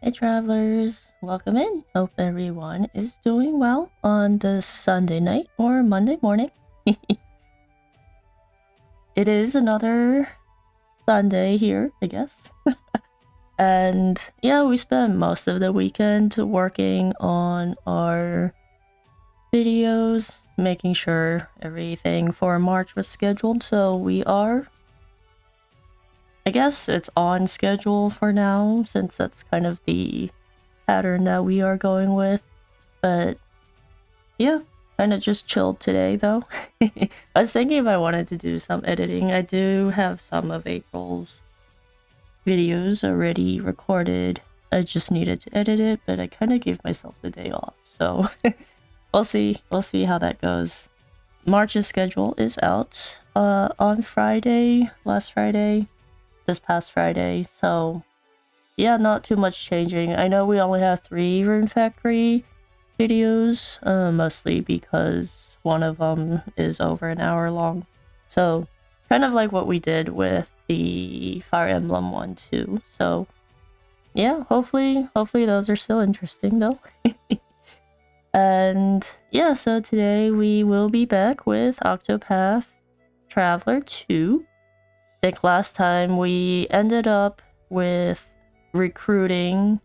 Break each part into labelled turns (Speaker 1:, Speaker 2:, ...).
Speaker 1: Hey travelers, welcome in. Hope everyone is doing well on this Sunday night or Monday morning. It is another Sunday here, I guess. And yeah, we spent most of the weekend working on our videos, making sure everything for March was scheduled. So we are, I guess it's on schedule for now, since that's kind of the pattern that we are going with. But yeah, kind of just chilled today though. I was thinking if I wanted to do some editing. I do have some of April's videos already recorded. I just needed to edit it, but I kind of gave myself the day off. So we'll see how that goes. March's schedule is out on Friday, this past Friday. So yeah, not too much changing. I know we only have 3 Rune Factory videos, mostly because one of them is over an hour long. So kind of like what we did with the Fire Emblem one too. So yeah, hopefully those are still interesting though. And yeah, so today we will be back with Octopath Traveler 2. I think last time we ended up with recruiting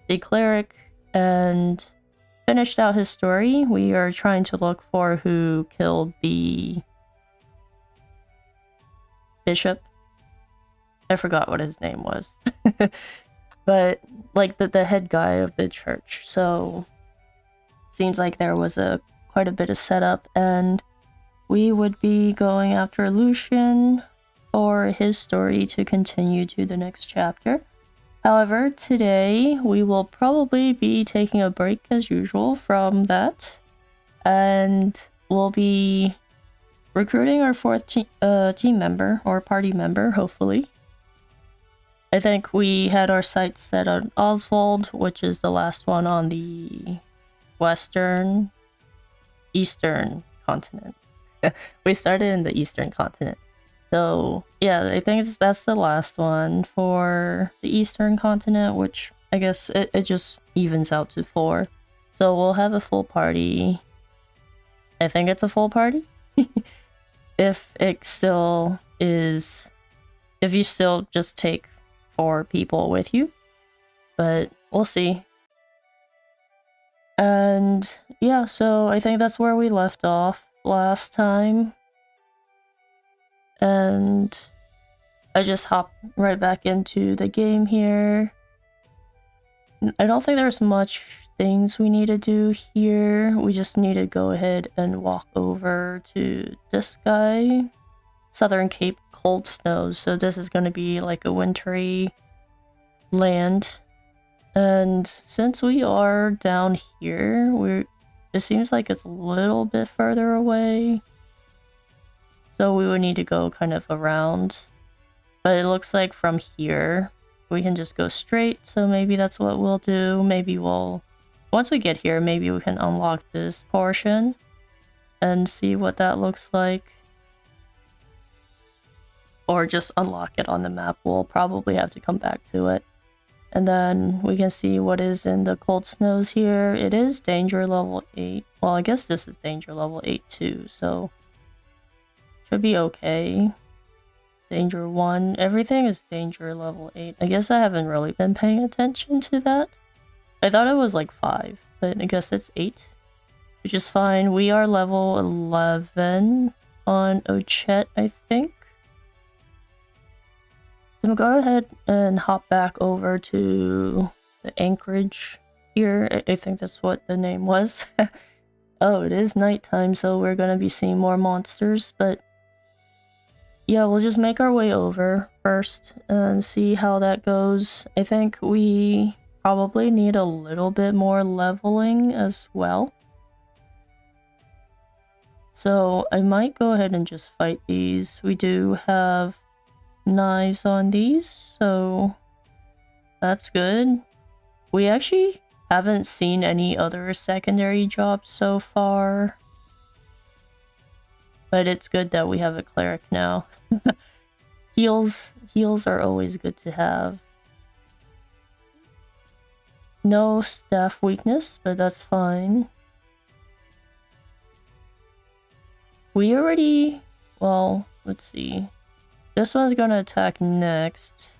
Speaker 1: the cleric and finished out his story. We are trying to look for who killed the bishop. I forgot what his name was. But like the head guy of the church. So seems like there was quite a bit of setup, and we would be going after Lucian for his story to continue to the next chapter. However, today we will probably be taking a break as usual from that, and we'll be recruiting our 4th team member or party member, hopefully. I think we had our sights set on Osvald, which is the last one on the eastern continent. We started in the eastern continent. So yeah, I think that's the last one for the eastern continent, which I guess it just evens out to 4. So we'll have a full party. I think it's a full party. If it still is, if you still just take 4 people with you, but we'll see. And yeah, so I think that's where we left off last time. And I just hop right back into the game here. I don't think there's much things we need to do here. We just need to go ahead and walk over to this guy. Southern Cape Cold Snows. So this is going to be like a wintry land. And since we are down here, it seems like it's a little bit further away. So we would need to go kind of around. But it looks like from here, we can just go straight. So maybe that's what we'll do. Maybe once we get here, maybe we can unlock this portion and see what that looks like. Or just unlock it on the map. We'll probably have to come back to it. And then we can see what is in the cold snows here. It is danger level 8. Well, I guess this is danger level 8 too, so should be okay. Danger 1. Everything is danger level 8. I guess I haven't really been paying attention to that. I thought it was like 5, but I guess it's 8, which is fine. We are level 11 on Ochet, I think. So go ahead and hop back over to the anchorage here. I think that's what the name was. Oh, it is nighttime, so we're gonna be seeing more monsters, but yeah, we'll just make our way over first and see how that goes. I think we probably need a little bit more leveling as well. So I might go ahead and just fight these. We do have knives on these, so that's good. We actually haven't seen any other secondary jobs so far, but it's good that we have a cleric now. Heals are always good to have. no staff weakness, but that's fine. We already... Well, let's see. This one's gonna attack next.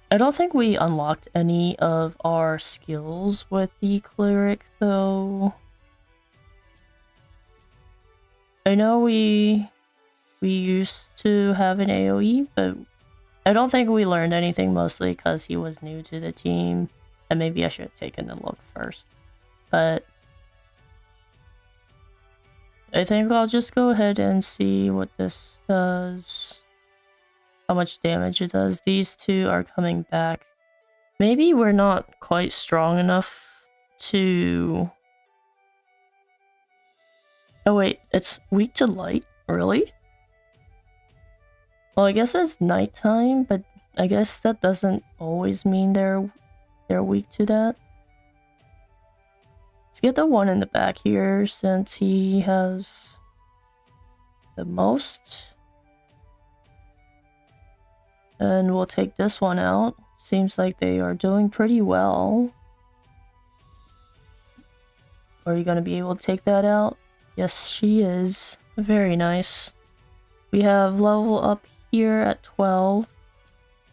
Speaker 1: I don't think we unlocked any of our skills with the cleric, though. I know we used to have an AoE, but I don't think we learned anything, mostly because he was new to the team, and maybe I should have taken a look first. But I think I'll just go ahead and see what this does. How much damage it does. These two are coming back. Maybe we're not quite strong enough to... Oh wait, it's weak to light? Really? Well, I guess it's nighttime, but I guess that doesn't always mean they're weak to that. Let's get the one in the back here, since he has the most. And we'll take this one out. Seems like they are doing pretty well. Are you going to be able to take that out? Yes, she is. Very nice. We have level up here at 12.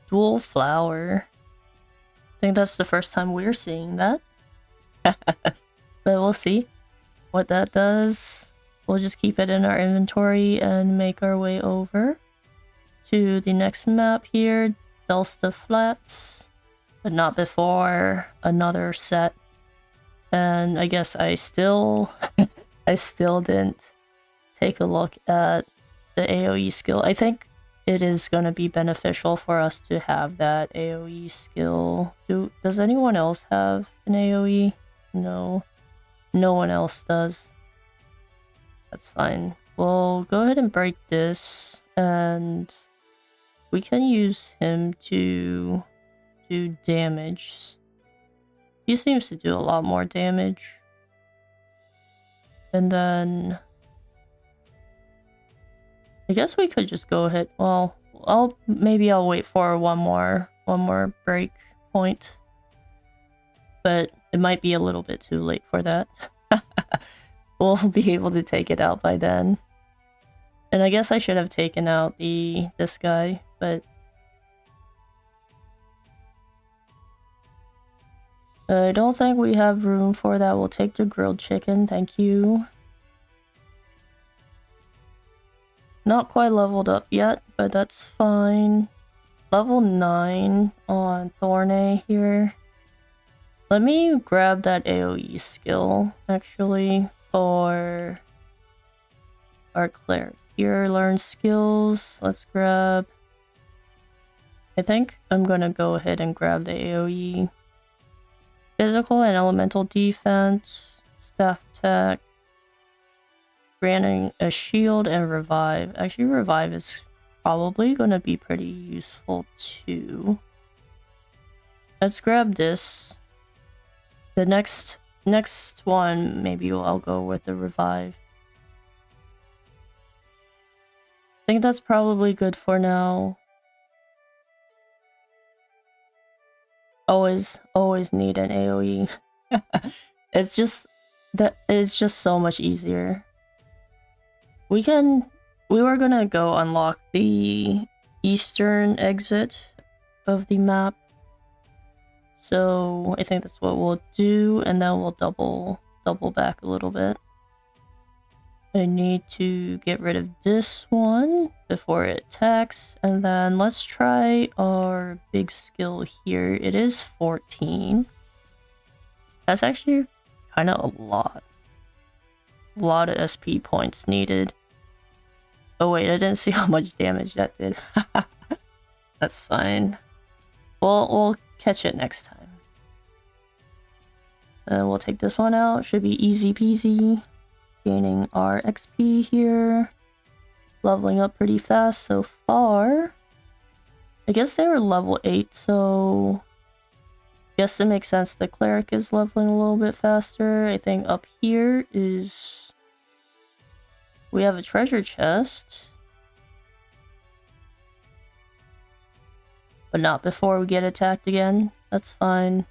Speaker 1: Dual flower. I think that's the first time we're seeing that. But we'll see what that does. We'll just keep it in our inventory and make our way over to the next map here, Delsta Flats, but not before another set. And I guess I still didn't take a look at the AoE skill. I think it is going to be beneficial for us to have that AoE skill. Does anyone else have an AoE? No. No one else does. That's fine. We'll go ahead and break this, and we can use him to do damage. He seems to do a lot more damage. And then I guess we could just go ahead. Well, maybe I'll wait for one more break point. But it might be a little bit too late for that. We'll be able to take it out by then. And I guess I should have taken out this guy, but I don't think we have room for that. We'll take the grilled chicken, thank you. Not quite leveled up yet, but that's fine. Level 9 on Thornay here. Let me grab that AoE skill, actually, for our cleric. Here, learn skills. Let's grab... I think I'm gonna go ahead and grab the AoE. Physical and elemental defense, staff attack, granting a shield, and revive. Actually, revive is probably gonna be pretty useful too. Let's grab this. The next one, maybe I'll go with the revive. I think that's probably good for now. Always need an AoE. It's just so much easier. We were gonna go unlock the eastern exit of the map. So I think that's what we'll do, and then we'll double back a little bit. I need to get rid of this one before it attacks, and then let's try our big skill here. It is 14. That's actually kind of a lot. A lot of SP points needed. Oh wait, I didn't see how much damage that did. That's fine. We'll catch it next time. And we'll take this one out. Should be easy peasy. Gaining our XP here. Leveling up pretty fast so far. I guess they were level 8, so... I guess it makes sense the cleric is leveling a little bit faster. I think up here is... we have a treasure chest. but not before we get attacked again. That's fine.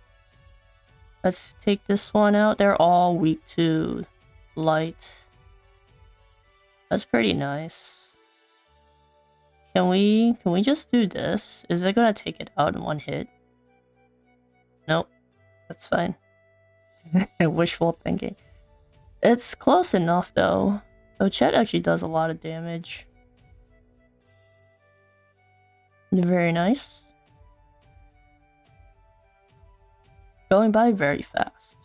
Speaker 1: Let's take this one out. They're all weak to light. That's pretty nice. Can we just do this? Is it gonna take it out in one hit? Nope. That's fine. Wishful thinking. It's close enough though. Oh, Chet actually does a lot of damage. Very nice. Going by very fast.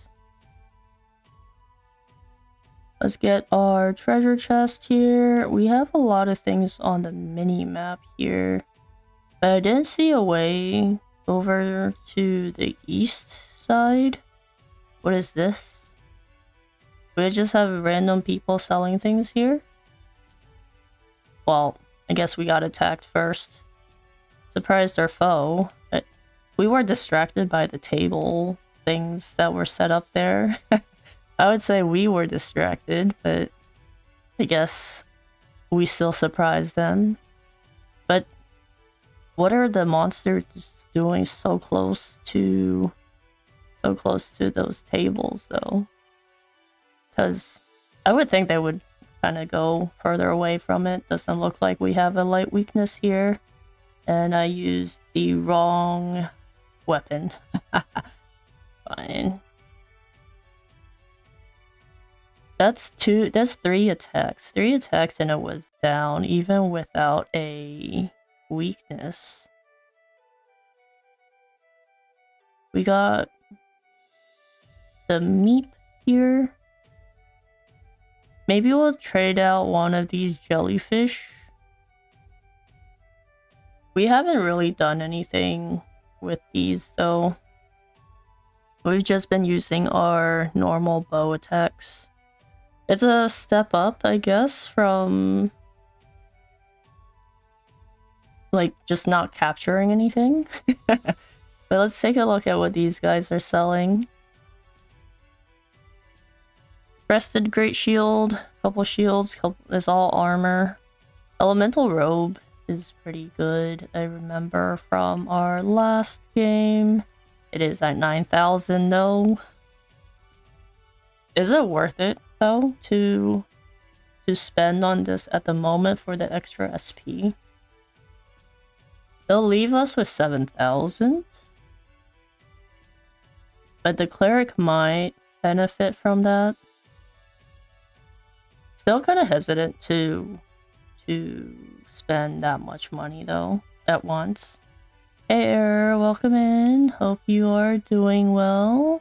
Speaker 1: Let's get our treasure chest here. We have a lot of things on the mini map here, but I didn't see a way over to the east side. What is this? We just have random people selling things here? Well, I guess we got attacked first. Surprised our foe. We were distracted by the table things that were set up there. I would say we were distracted, but I guess we still surprised them. But what are the monsters doing so close to those tables though? Because I would think they would kind of go further away from it. Doesn't look like we have a light weakness here. And I used the wrong weapon. Fine. That's 3 attacks. 3 attacks and it was down, even without a weakness. We got the meep here. Maybe we'll trade out one of these jellyfish. We haven't really done anything with these though. We've just been using our normal bow attacks. It's a step up, I guess, from like just not capturing anything. But let's take a look at what these guys are selling. Breasted great shield, couple shields, is all armor. Elemental robe is pretty good. I remember from our last game. It is at 9,000 though. Is it worth it though to spend on this at the moment for the extra SP? They'll leave us with 7,000. But the cleric might benefit from that. Still kind of hesitant to spend that much money though at once. Hey Error, welcome in. Hope you are doing well.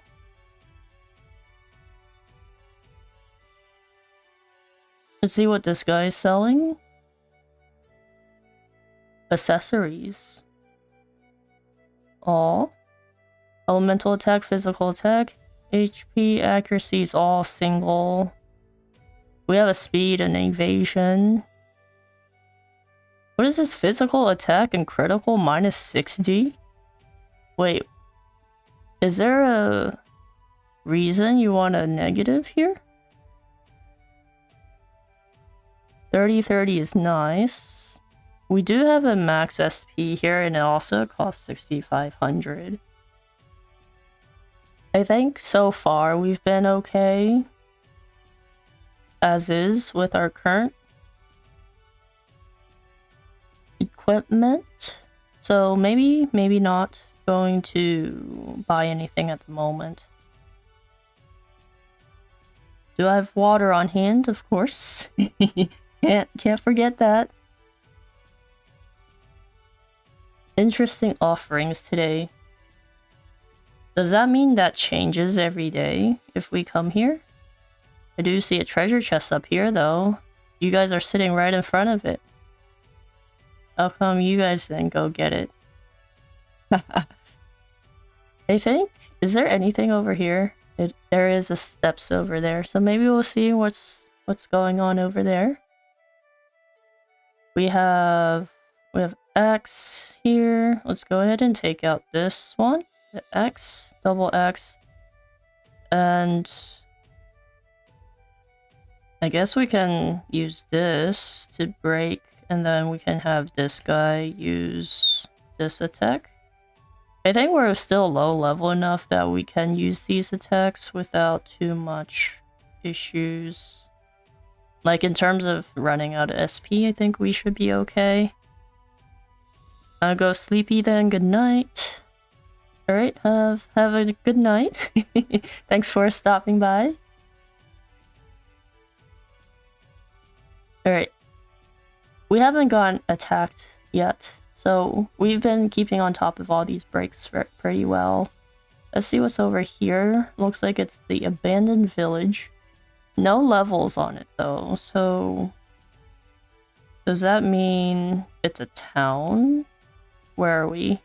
Speaker 1: Let's see what this guy is selling. Accessories. All. Elemental attack, physical attack, HP, accuracy is all single. We have a speed and evasion. What is this? Physical attack and critical minus 60? Wait. Is there a reason you want a negative here? 30/30 is nice. We do have a max SP here and it also costs 6,500. I think so far we've been okay. As is with our current equipment. So maybe not going to buy anything at the moment. Do I have water on hand? Of course. Can't forget that. Interesting offerings today. Does that mean that changes every day if we come here? I do see a treasure chest up here though. You guys are sitting right in front of it. How come you guys didn't go get it? I think, is there anything over here? There is a steps over there, so maybe we'll see what's going on over there. We have X here. Let's go ahead and take out this one. The X, double X. And I guess we can use this to break, and then we can have this guy use this attack. I think we're still low level enough that we can use these attacks without too much issues. Like in terms of running out of SP, I think we should be okay. Go sleepy then, good night. Alright, have a good night. Thanks for stopping by. Alright. We haven't gotten attacked yet, so we've been keeping on top of all these breaks pretty well. Let's see what's over here. Looks like it's the abandoned village. No levels on it though, so... Does that mean it's a town? Where are we?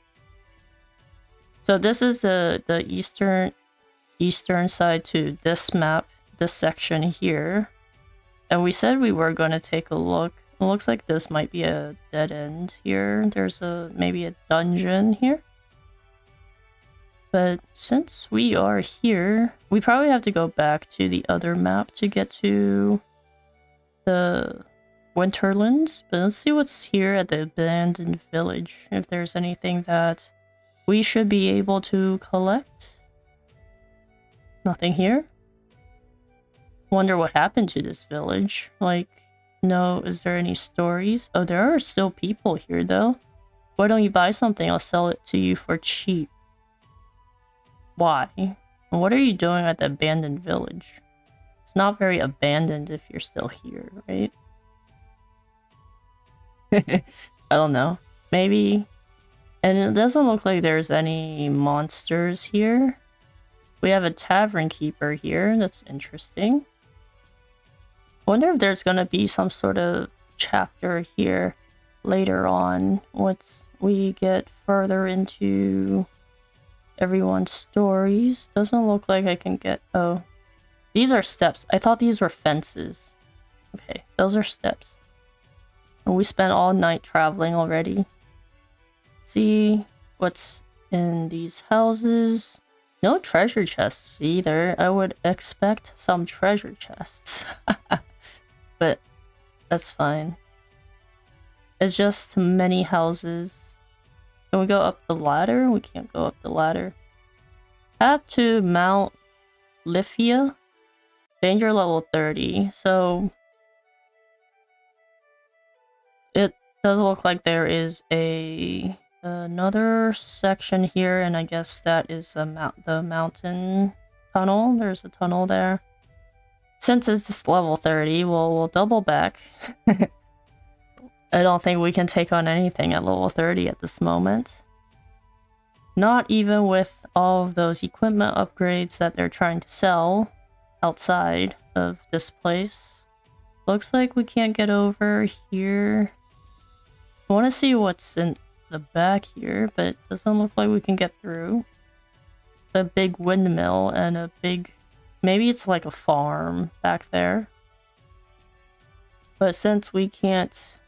Speaker 1: So this is the eastern side to this map, this section here. And we said we were going to take a look. It looks like this might be a dead end here. There's maybe a dungeon here. But since we are here, we probably have to go back to the other map to get to the Winterlands. But let's see what's here at the abandoned village. If there's anything that we should be able to collect. Nothing here. Wonder what happened to this village. Like, no, is there any stories? Oh, there are still people here though. Why don't you buy something? I'll sell it to you for cheap. Why? And what are you doing at the abandoned village? It's not very abandoned if you're still here, right? I don't know. Maybe. And it doesn't look like there's any monsters here. We have a tavern keeper here. That's interesting. Wonder if there's gonna be some sort of chapter here later on once we get further into everyone's stories. Doesn't look like I can get... Oh. These are steps. I thought these were fences. Okay, those are steps. And we spent all night traveling already. See what's in these houses. No treasure chests either. I would expect some treasure chests. But that's fine. It's just many houses. Can we go up the ladder? We can't go up the ladder. Have to Mount Lithia. Danger level 30. So it does look like there is another section here, and I guess that is the mountain tunnel. There's a tunnel there. Since it's level 30, we'll double back. I don't think we can take on anything at level 30 at this moment. Not even with all of those equipment upgrades that they're trying to sell outside of this place. Looks like we can't get over here. I want to see what's in the back here, but it doesn't look like we can get through. A big windmill and a big... Maybe it's like a farm back there. But since we can't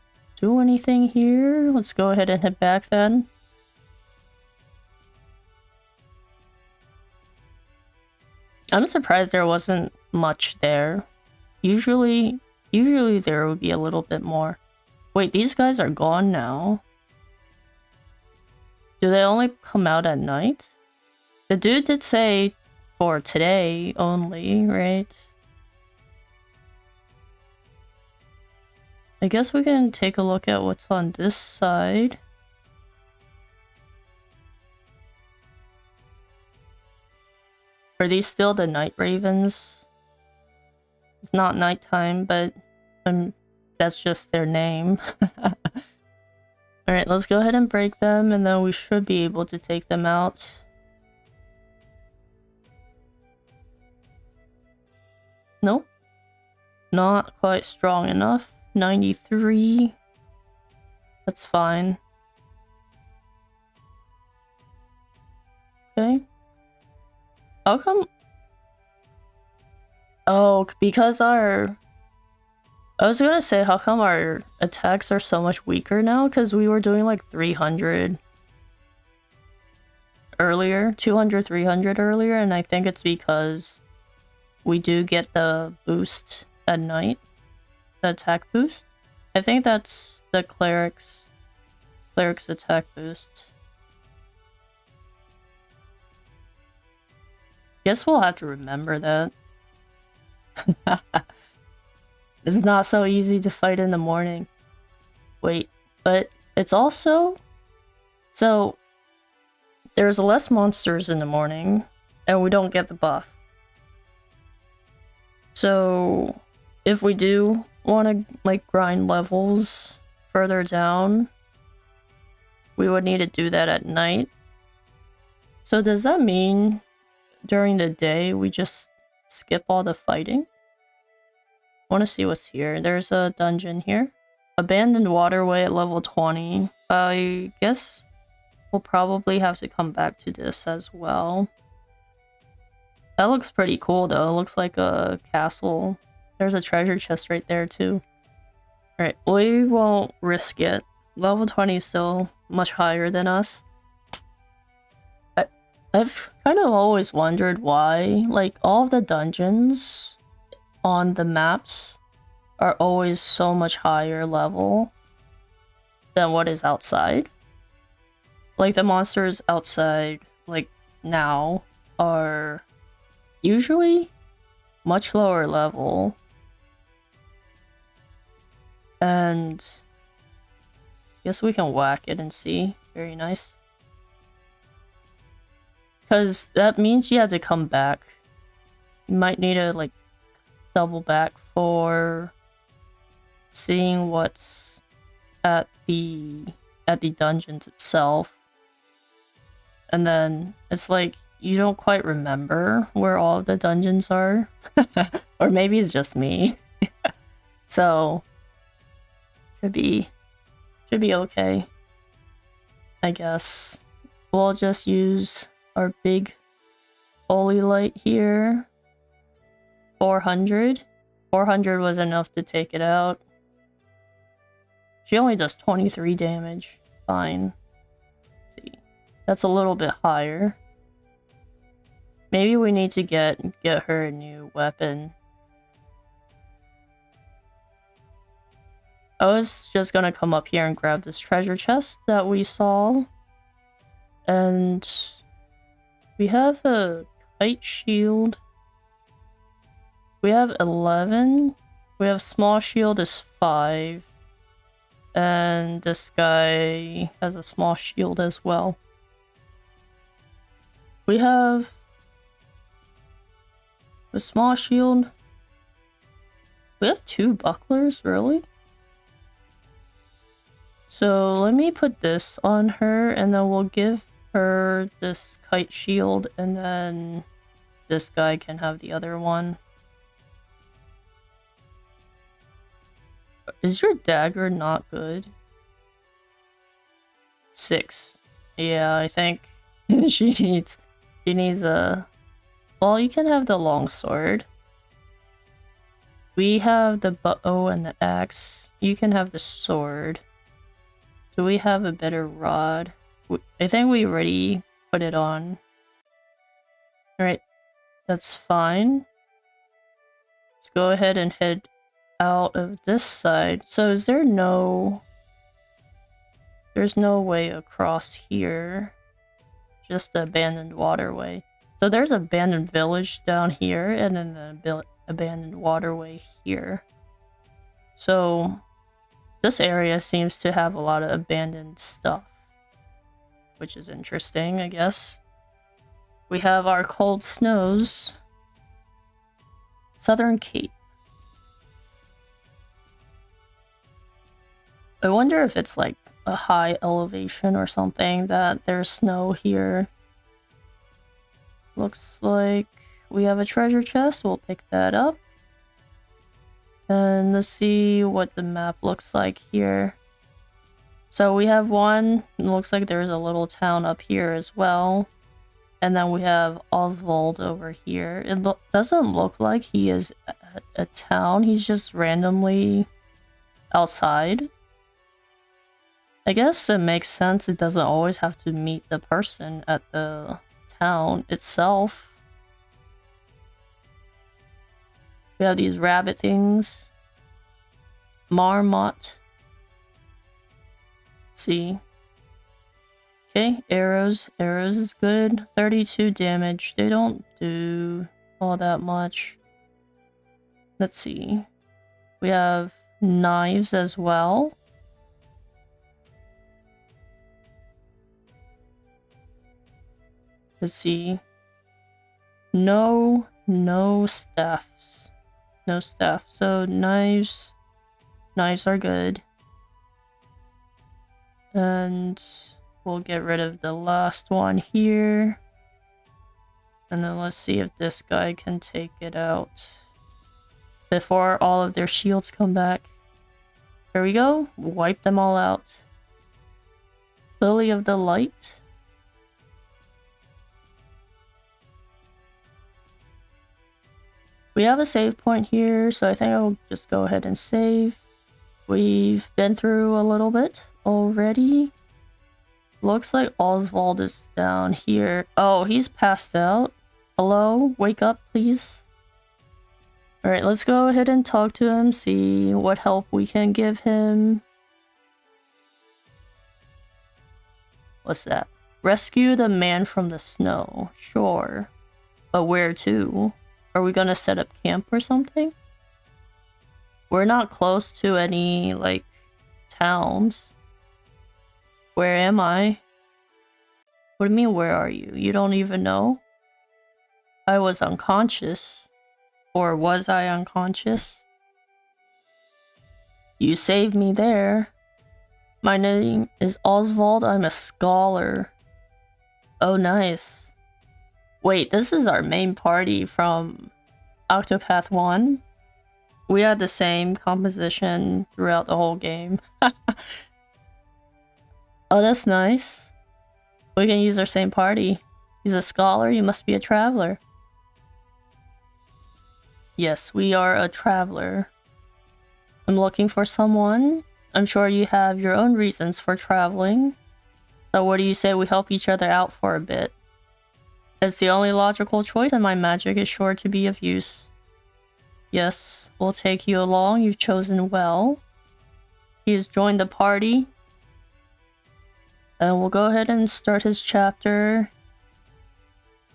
Speaker 1: do anything here, let's go ahead and head back then. I'm surprised there wasn't much there. Usually there would be a little bit more. Wait, these guys are gone now. Do they only come out at night? The dude did say for today only, right? I guess we can take a look at what's on this side. Are these still the night ravens? It's not nighttime, but that's just their name. Alright, let's go ahead and break them, and then we should be able to take them out. Nope. Not quite strong enough. 93. That's fine. Okay. How come... Oh, because our... I was gonna say, how come our attacks are so much weaker now? Because we were doing like 300 earlier. 200, 300 earlier, and I think it's because we do get the boost at night. The attack boost. I think that's the cleric's attack boost. Guess we'll have to remember that. It's not so easy to fight in the morning. Wait, but it's also... So, there's less monsters in the morning, and we don't get the buff. So, if we do want to, like, grind levels further down, we would need to do that at night. So does that mean during the day we just skip all the fighting? I want to see what's here. There's a dungeon here. Abandoned waterway at level 20. I guess we'll probably have to come back to this as well. That looks pretty cool though. It looks like a castle. There's a treasure chest right there too. Alright, we won't risk it. Level 20 is still much higher than us. I've kind of always wondered why, like, all of the dungeons on the maps are always so much higher level than what is outside. Like, the monsters outside, like, now, are usually much lower level. And I guess we can whack it and see. Very nice. Because that means you have to come back. You might need to, like, double back for seeing what's at the dungeons itself. And then it's like you don't quite remember where all of the dungeons are. Or maybe it's just me. So should be okay. I guess. We'll just use our big holy light here. 400. 400 was enough to take it out. She only does 23 damage. Fine. Let's see. That's a little bit higher. Maybe we need to get her a new weapon. I was just gonna come up here and grab this treasure chest that we saw. And we have a kite shield. We have 11. We have small shield is 5. And this guy has a small shield as well. We have a small shield. We have 2 bucklers, really? So let me put this on her and then we'll give her this kite shield and then this guy can have the other one. Is your dagger not good? 6. Yeah, I think she needs a... Well, you can have the longsword. We have the bow and the axe. You can have the sword. Do we have a better rod? I think we already put it on. Alright, that's fine. Let's go ahead and head out of this side. So is there no... There's no way across here. Just the abandoned waterway. So there's an abandoned village down here and then the abandoned waterway here. So this area seems to have a lot of abandoned stuff, which is interesting, I guess. We have our cold snows. Southern Cape. I wonder if it's like a high elevation or something that there's snow here. Looks like we have a treasure chest. We'll pick that up. And let's see what the map looks like here. So we have one. It looks like there's a little town up here as well. And then we have Osvald over here. It doesn't look like he is a town. He's just randomly outside. I guess it makes sense. It doesn't always have to meet the person at the town itself. We have these rabbit things. Marmot. Let's see. Okay, arrows. Arrows is good. 32 damage. They don't do all that much. Let's see. We have knives as well. Let's see. No staffs. No staff. So knives are good. And we'll get rid of the last one here. And then let's see if this guy can take it out before all of their shields come back. There we go. Wipe them all out. Lily of the Light. We have a save point here, so I think I'll just go ahead and save. We've been through a little bit already. Looks like Osvald is down here. Oh, he's passed out. Hello? Wake up, please. Alright, let's go ahead and talk to him, see what help we can give him. What's that? Rescue the man from the snow. Sure. But where to? Are we gonna set up camp or something? We're not close to any, like, towns. Where am I? What do you mean, where are you? You don't even know? I was unconscious. Or was I unconscious? You saved me there. My name is Osvald. I'm a scholar. Oh, nice. Wait, this is our main party from Octopath 1. We had the same composition throughout the whole game. Oh, that's nice. We can use our same party. He's a scholar, you must be a traveler. Yes, we are a traveler. I'm looking for someone. I'm sure you have your own reasons for traveling. So what do you say we help each other out for a bit? It's the only logical choice and my magic is sure to be of use. Yes, we'll take you along. You've chosen well. He has joined the party. And we'll go ahead and start his chapter.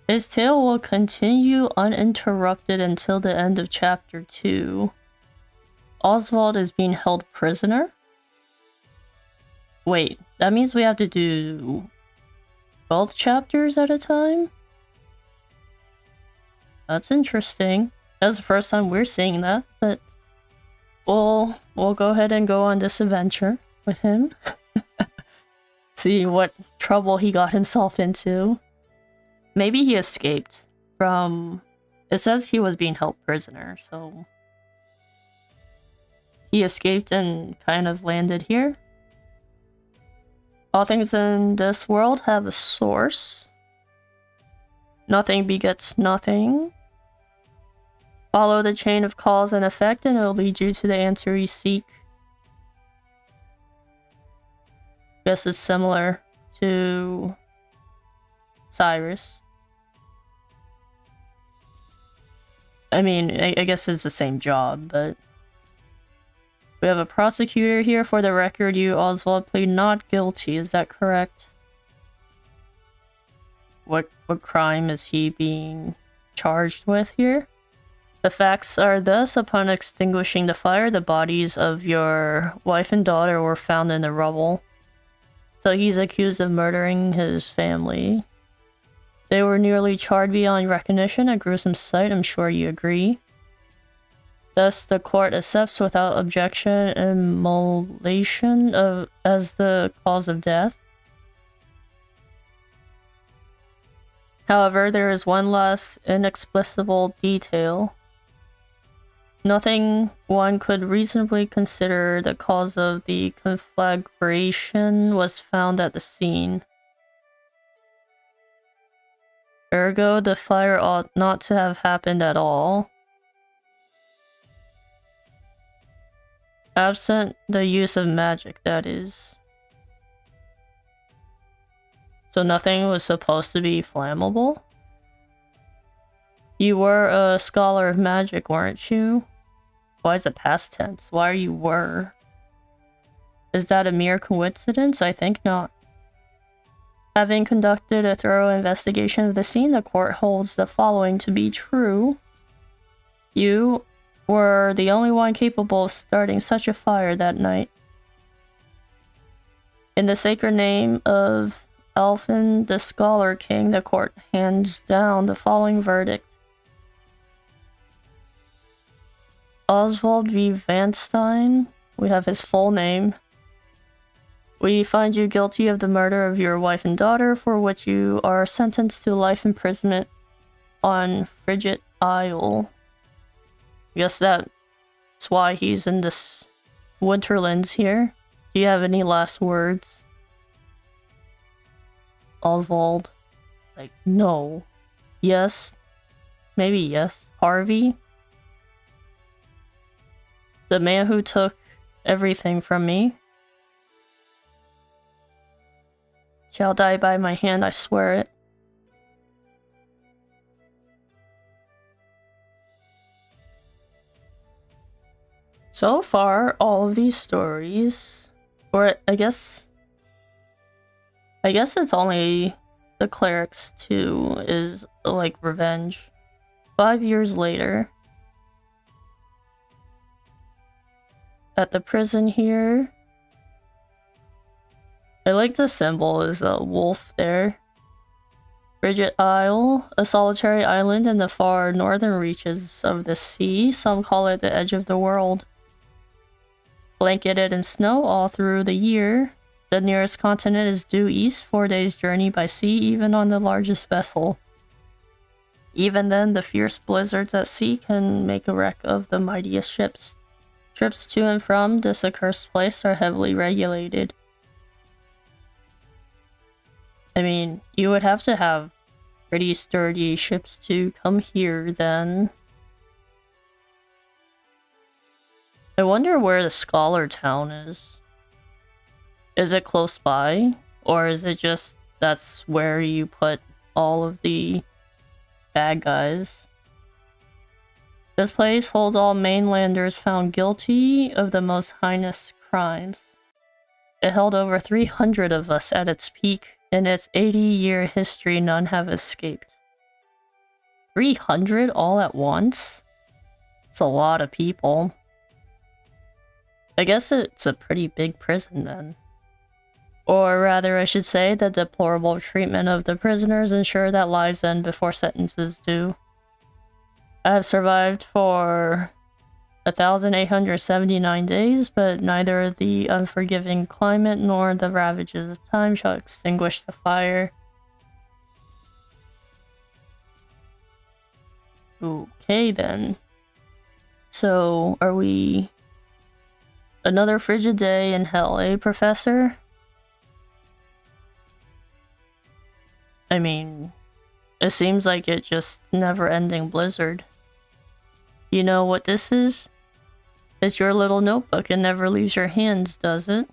Speaker 1: His tale will continue uninterrupted until the end of chapter 2. Osvald is being held prisoner? Wait, that means we have to do both chapters at a time? That's interesting. That's the first time we're seeing that, but we'll go ahead and go on this adventure with him. See what trouble he got himself into. Maybe he escaped from... It says he was being held prisoner, so... He escaped and kind of landed here. All things in this world have a source. Nothing begets nothing. Follow the chain of cause and effect and it will lead you to the answer you seek. Guess it's similar to Cyrus. I mean, I guess it's the same job, but... We have a prosecutor here. For the record, you, Osvald, plead not guilty. Is that correct? What crime is he being charged with here? The facts are thus, upon extinguishing the fire, the bodies of your wife and daughter were found in the rubble. So he's accused of murdering his family. They were nearly charred beyond recognition, a gruesome sight, I'm sure you agree. Thus, the court accepts without objection immolation as the cause of death. However, there is one last inexplicable detail. Nothing one could reasonably consider the cause of the conflagration was found at the scene. Ergo, the fire ought not to have happened at all. Absent the use of magic, that is. So nothing was supposed to be flammable? You were a scholar of magic, weren't you? Why is it past tense? Why are you were? Is that a mere coincidence? I think not. Having conducted a thorough investigation of the scene, the court holds the following to be true. You were the only one capable of starting such a fire that night. In the sacred name of Elfin the Scholar King, the court hands down the following verdict. Osvald V. Vanstein, we have his full name. We find you guilty of the murder of your wife and daughter, for which you are sentenced to life imprisonment on Frigid Isle. I guess that's why he's in this Winterlands here. Do you have any last words? Osvald. Like, no. Yes. Maybe yes. Harvey. The man who took everything from me. Shall die by my hand, I swear it. So far, all of these stories, or I guess it's only the cleric's 2 is like revenge. 5 years later, at the prison here, I like the symbol is a wolf there. Frigid Isle, a solitary island in the far northern reaches of the sea. Some call it the edge of the world. Blanketed in snow all through the year, the nearest continent is due east, 4 days' journey by sea, even on the largest vessel. Even then, the fierce blizzards at sea can make a wreck of the mightiest ships. Trips to and from this accursed place are heavily regulated. I mean, you would have to have pretty sturdy ships to come here then. I wonder where the Scholar Town is. Is it close by? Or is it just that's where you put all of the bad guys? This place holds all mainlanders found guilty of the most heinous crimes. It held over 300 of us at its peak. In its 80-year history, none have escaped. 300 all at once? It's a lot of people. I guess it's a pretty big prison then. Or rather, I should say, the deplorable treatment of the prisoners ensure that lives end before sentences do. I have survived for 1,879 days, but neither the unforgiving climate nor the ravages of time shall extinguish the fire. Okay then. So, are we... Another frigid day in hell, eh, Professor? I mean, it seems like it's just never-ending blizzard. You know what this is? It's your little notebook. It never leaves your hands, does it?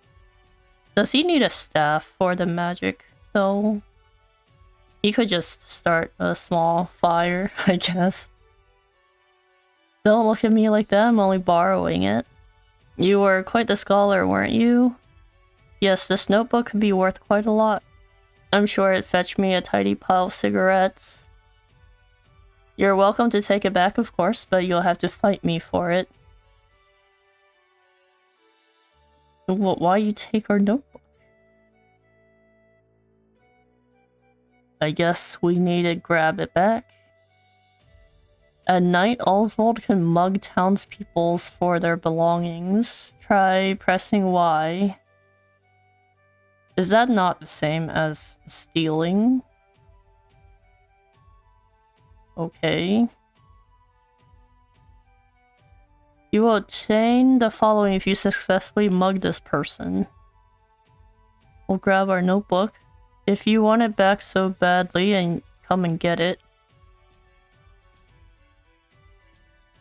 Speaker 1: Does he need a staff for the magic, though? He could just start a small fire, I guess. Don't look at me like that, I'm only borrowing it. You were quite the scholar, weren't you? Yes, this notebook could be worth quite a lot. I'm sure it'd fetch me a tidy pile of cigarettes. You're welcome to take it back, of course, but you'll have to fight me for it. Why you take our notebook? I guess we need to grab it back. At night, Osvald can mug townspeople for their belongings. Try pressing Y. Is that not the same as stealing? Okay. You will obtain the following if you successfully mug this person. We'll grab our notebook. If you want it back so badly, and come and get it.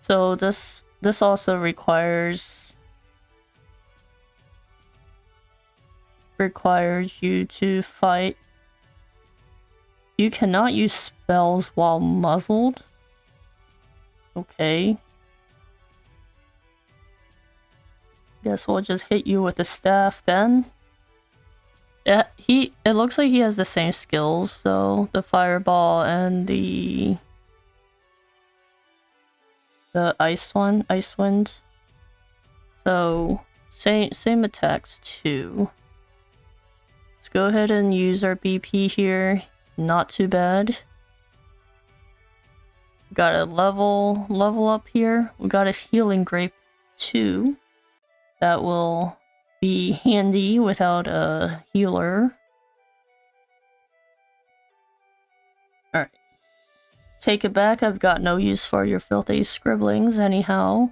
Speaker 1: So this also requires you to fight. You cannot use spells while muzzled. Okay. Guess we'll just hit you with the staff then. Yeah, it looks like he has the same skills, so the fireball and the ice one, ice wind. So same attacks too. Let's go ahead and use our BP here. Not too bad. Got a level up here. We got a healing grape too. That will be handy without a healer. Alright. Take it back, I've got no use for your filthy scribblings anyhow.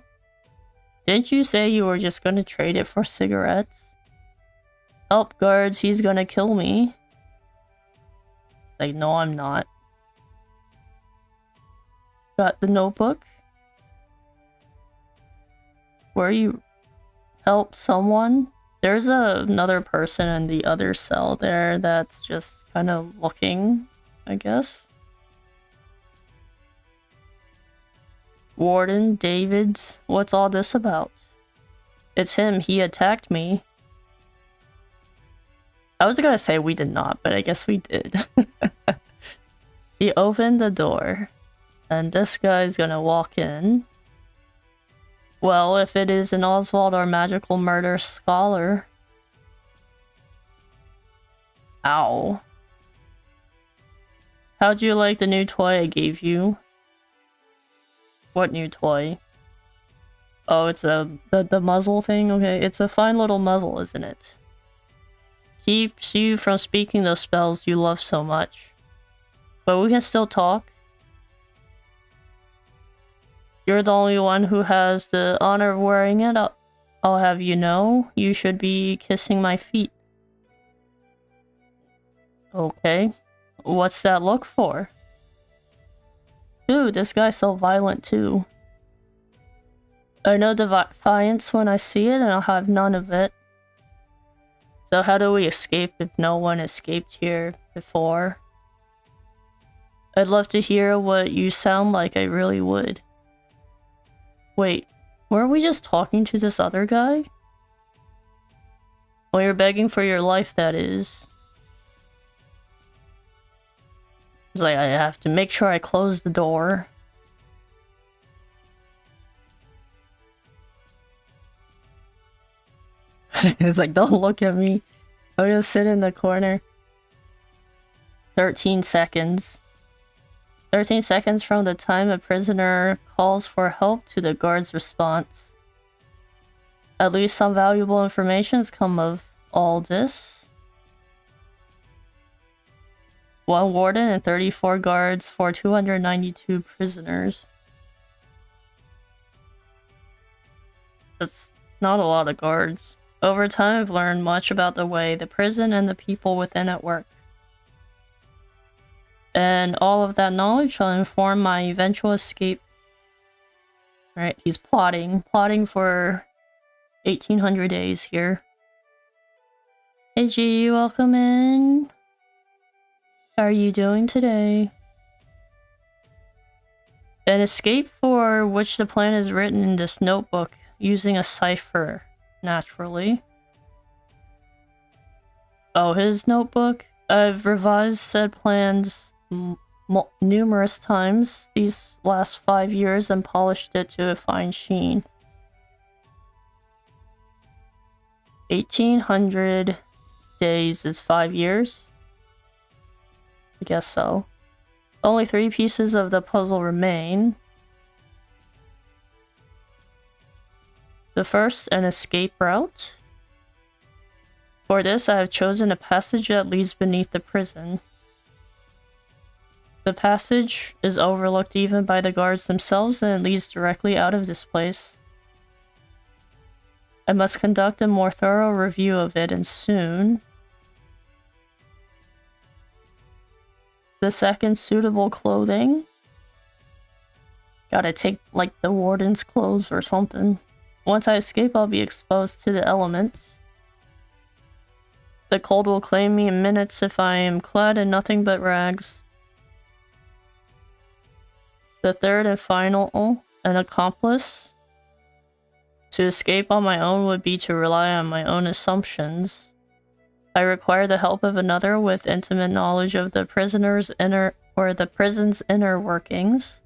Speaker 1: Didn't you say you were just gonna trade it for cigarettes? Help, guards, he's gonna kill me. Like, no, I'm not. Got the notebook. Where you help someone? There's another person in the other cell there that's just kind of looking, I guess. Warden Davids, what's all this about? It's him, he attacked me. I was gonna say we did not, but I guess we did. He opened the door, and this guy's gonna walk in. Well, if it is an Osvald or magical murder scholar. Ow. How'd you like the new toy I gave you? What new toy? Oh, it's the muzzle thing? Okay, it's a fine little muzzle, isn't it? Keeps you from speaking those spells you love so much. But we can still talk. You're the only one who has the honor of wearing it. I'll have you know, you should be kissing my feet. Okay. What's that look for? Ooh, this guy's so violent too. I know defiance when I see it, and I'll have none of it. So how do we escape if no one escaped here before? I'd love to hear what you sound like, I really would. Wait, weren't we just talking to this other guy? Well, you're begging for your life, that is. It's like, I have to make sure I close the door. It's like, don't look at me. I'm gonna sit in the corner. 13 seconds. 13 seconds from the time a prisoner calls for help to the guard's response. At least some valuable information has come of all this. 1 warden and 34 guards for 292 prisoners. That's not a lot of guards. Over time, I've learned much about the way the prison and the people within it work. And all of that knowledge shall inform my eventual escape. Alright, he's plotting for 1800 days here. Hey G, welcome in. How are you doing today? An escape for which the plan is written in this notebook using a cipher, naturally. Oh, his notebook? I've revised said plans numerous times these last 5 years and polished it to a fine sheen. 1800 days is 5 years? I guess so. Only 3 pieces of the puzzle remain. The first, an escape route. For this, I have chosen a passage that leads beneath the prison. The passage is overlooked even by the guards themselves, and it leads directly out of this place. I must conduct a more thorough review of it, and soon. The second, suitable clothing. Gotta take, like, the warden's clothes or something. Once I escape, I'll be exposed to the elements. The cold will claim me in minutes if I am clad in nothing but rags. The third and final, an accomplice. To escape on my own would be to rely on my own assumptions. I require the help of another with intimate knowledge of the prison's inner workings.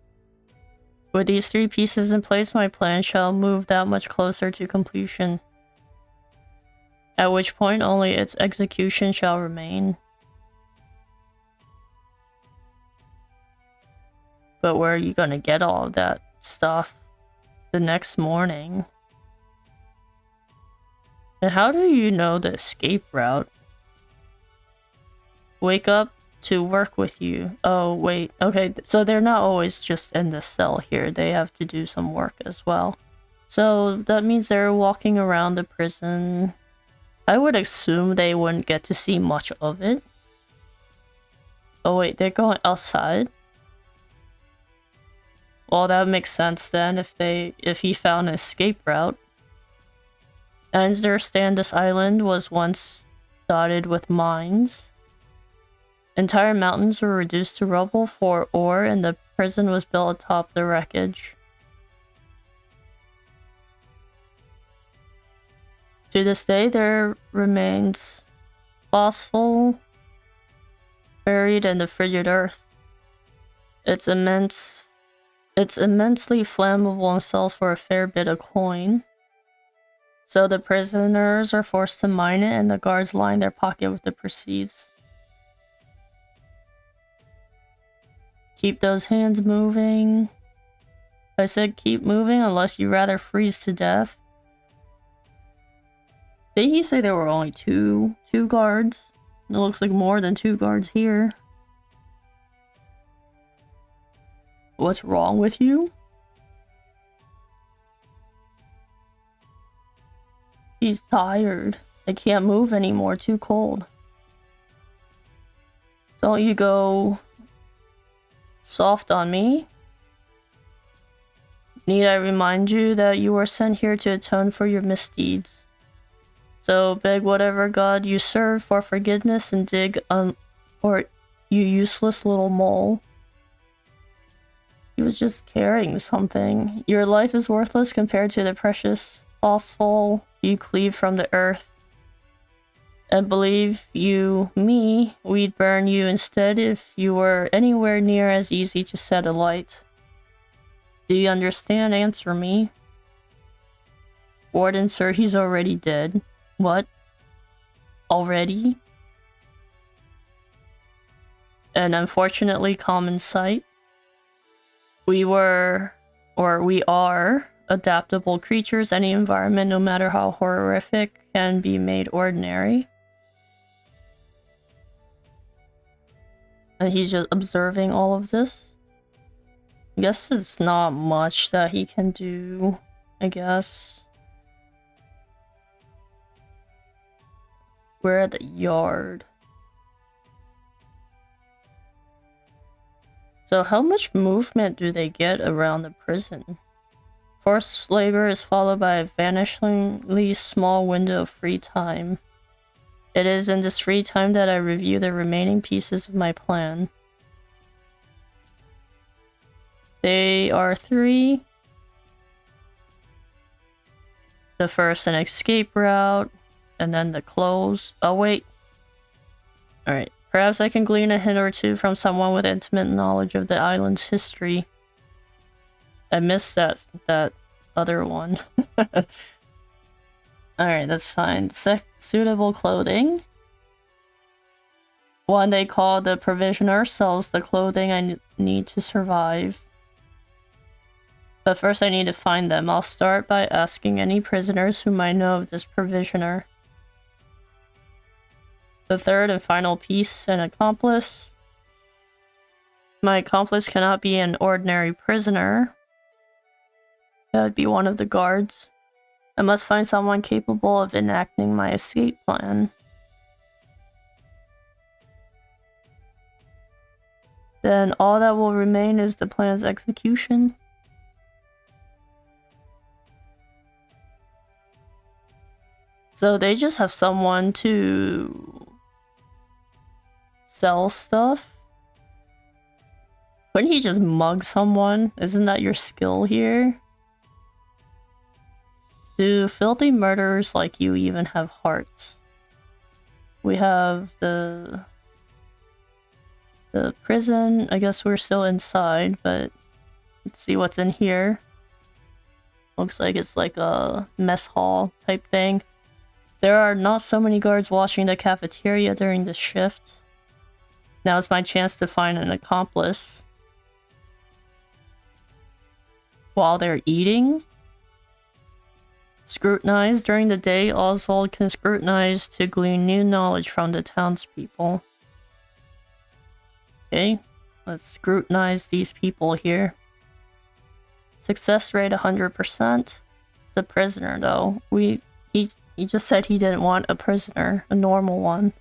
Speaker 1: With these 3 pieces in place, my plan shall move that much closer to completion. At which point only its execution shall remain. But where are you gonna get all of that stuff the next morning? And how do you know the escape route? Wake up to work with you. Oh, wait. Okay, so they're not always just in the cell here. They have to do some work as well. So that means they're walking around the prison. I would assume they wouldn't get to see much of it. Oh wait, they're going outside? Well, that makes sense then if he found an escape route. I understand this island was once dotted with mines. Entire mountains were reduced to rubble for ore, and the prison was built atop the wreckage. To this day, there remains Osvald buried in the frigid earth. It's immensely flammable and sells for a fair bit of coin. So the prisoners are forced to mine it, and the guards line their pocket with the proceeds. Keep those hands moving. I said keep moving unless you rather freeze to death. Did he say there were only two guards? It looks like more than 2 guards here. What's wrong with you? He's tired. I can't move anymore, too cold. Don't you go soft on me? Need I remind you that you were sent here to atone for your misdeeds? So beg whatever god you serve for forgiveness and dig or you useless little mole. He was just carrying something. Your life is worthless compared to the precious Osvald you cleave from the earth. And believe you me, we'd burn you instead if you were anywhere near as easy to set alight. Do you understand? Answer me. Warden, sir, he's already dead. What? Already? An unfortunately common sight. We are adaptable creatures. Any environment, no matter how horrific, can be made ordinary. And he's just observing all of this. I guess it's not much that he can do, I guess. We're at the yard. So how much movement do they get around the prison? Forced labor is followed by a vanishingly small window of free time. It is in this free time that I review the remaining pieces of my plan. They are 3. The first, an escape route, and then the clothes. Oh, wait. Alright. Perhaps I can glean a hint or 2 from someone with intimate knowledge of the island's history. I missed that other one. Alright, that's fine. Suitable clothing. One they call the provisioner sells the clothing I need to survive. But first I need to find them. I'll start by asking any prisoners who might know of this provisioner. The third and final piece, an accomplice. My accomplice cannot be an ordinary prisoner. That would be one of the guards. I must find someone capable of enacting my escape plan. Then all that will remain is the plan's execution. So they just have someone to sell stuff? Couldn't he just mug someone? Isn't that your skill here? Do filthy murderers like you even have hearts? we have the prison. I guess we're still inside, but let's see what's in here. Looks like it's like a mess hall type thing. There are not so many guards watching the cafeteria during the shift. Now is my chance to find an accomplice. While they're eating? Scrutinize. During the day, Osvald can scrutinize to glean new knowledge from the townspeople. Okay, let's scrutinize these people here. Success rate 100%. The prisoner, though. He just said he didn't want a prisoner, a normal one.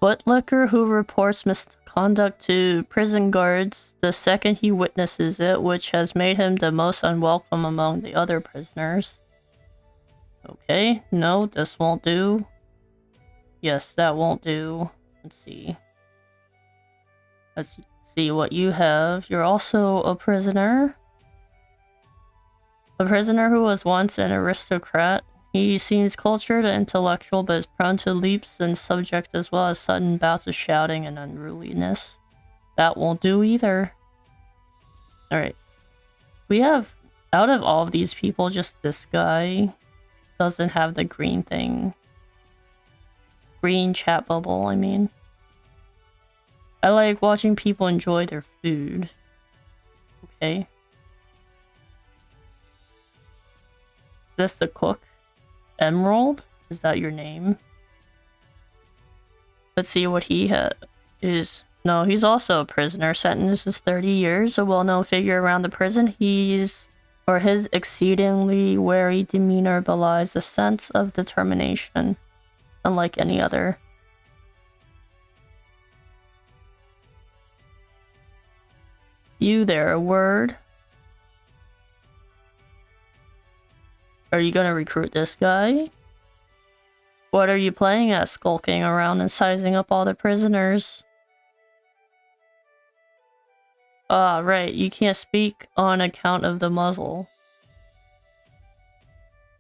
Speaker 1: Bootlicker who reports misconduct to prison guards the second he witnesses it, which has made him the most unwelcome among the other prisoners. Okay, no, this won't do. Yes, that won't do. Let's see. Let's see what you have. You're also a prisoner. A prisoner who was once an aristocrat. He seems cultured and intellectual, but is prone to leaps and subject as well as sudden bouts of shouting and unruliness. That won't do either. Alright. We have, out of all of these people, just this guy doesn't have the green thing. Green chat bubble, I mean. I like watching people enjoy their food. Okay. Is this the cook? Emerald? Is that your name? Let's see what he is. No, he's also a prisoner. Sentence is 30 years. A well-known figure around the prison. His exceedingly wary demeanor belies a sense of determination, unlike any other. You there, a word? Are you gonna recruit this guy? What are you playing at, skulking around and sizing up all the prisoners? Ah, right, you can't speak on account of the muzzle.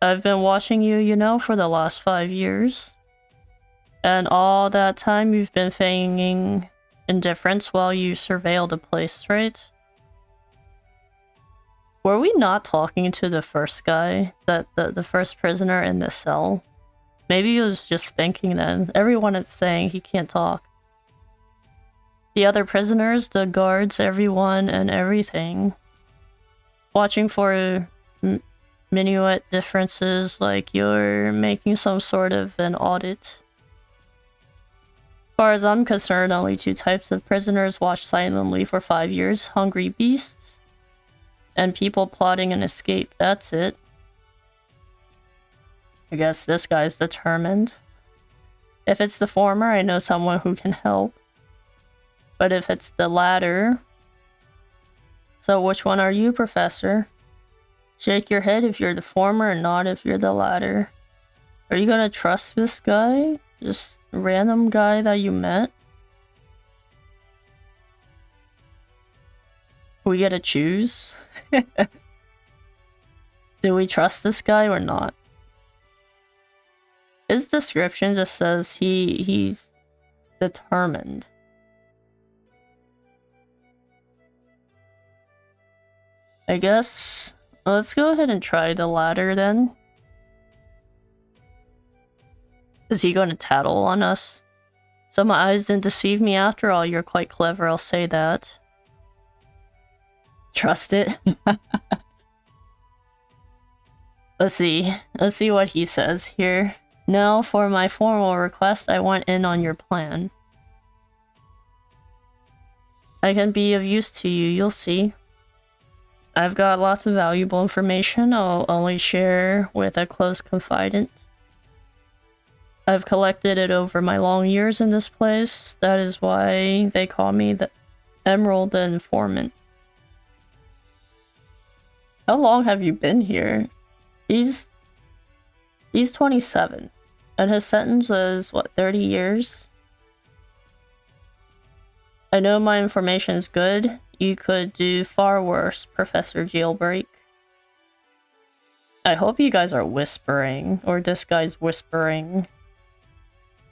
Speaker 1: I've been watching you, you know, for the last 5 years. And all that time you've been feigning indifference while you surveil the place, right? Were we not talking to the first guy? The first prisoner in the cell? Maybe he was just thinking then. Everyone is saying he can't talk. The other prisoners, the guards, everyone and everything. Watching for minuet differences like you're making some sort of an audit. As far as I'm concerned, only 2 types of prisoners watched silently for 5 years. Hungry beasts and people plotting an escape. That's it. I guess this guy's determined. If it's the former, I know someone who can help. But if it's the latter... So which one are you, Professor? Shake your head if you're the former and nod if you're the latter. Are you gonna trust this guy? Just a random guy that you met? We get to choose? Do we trust this guy or not? His description just says he's determined. I guess let's go ahead and try the latter then. Is he going to tattle on us? So my eyes didn't deceive me after all. You're quite clever, I'll say that. Trust it. Let's see what he says here. Now for my formal request, I want in on your plan. I can be of use to you, you'll see. I've got lots of valuable information I'll only share with a close confidant. I've collected it over my long years in this place. That is why they call me the Emerald the Informant. How long have you been here? He's 27. And his sentence is, what, 30 years? I know my information is good. You could do far worse, Professor Jailbreak. I hope you guys are whispering, or this guy's whispering.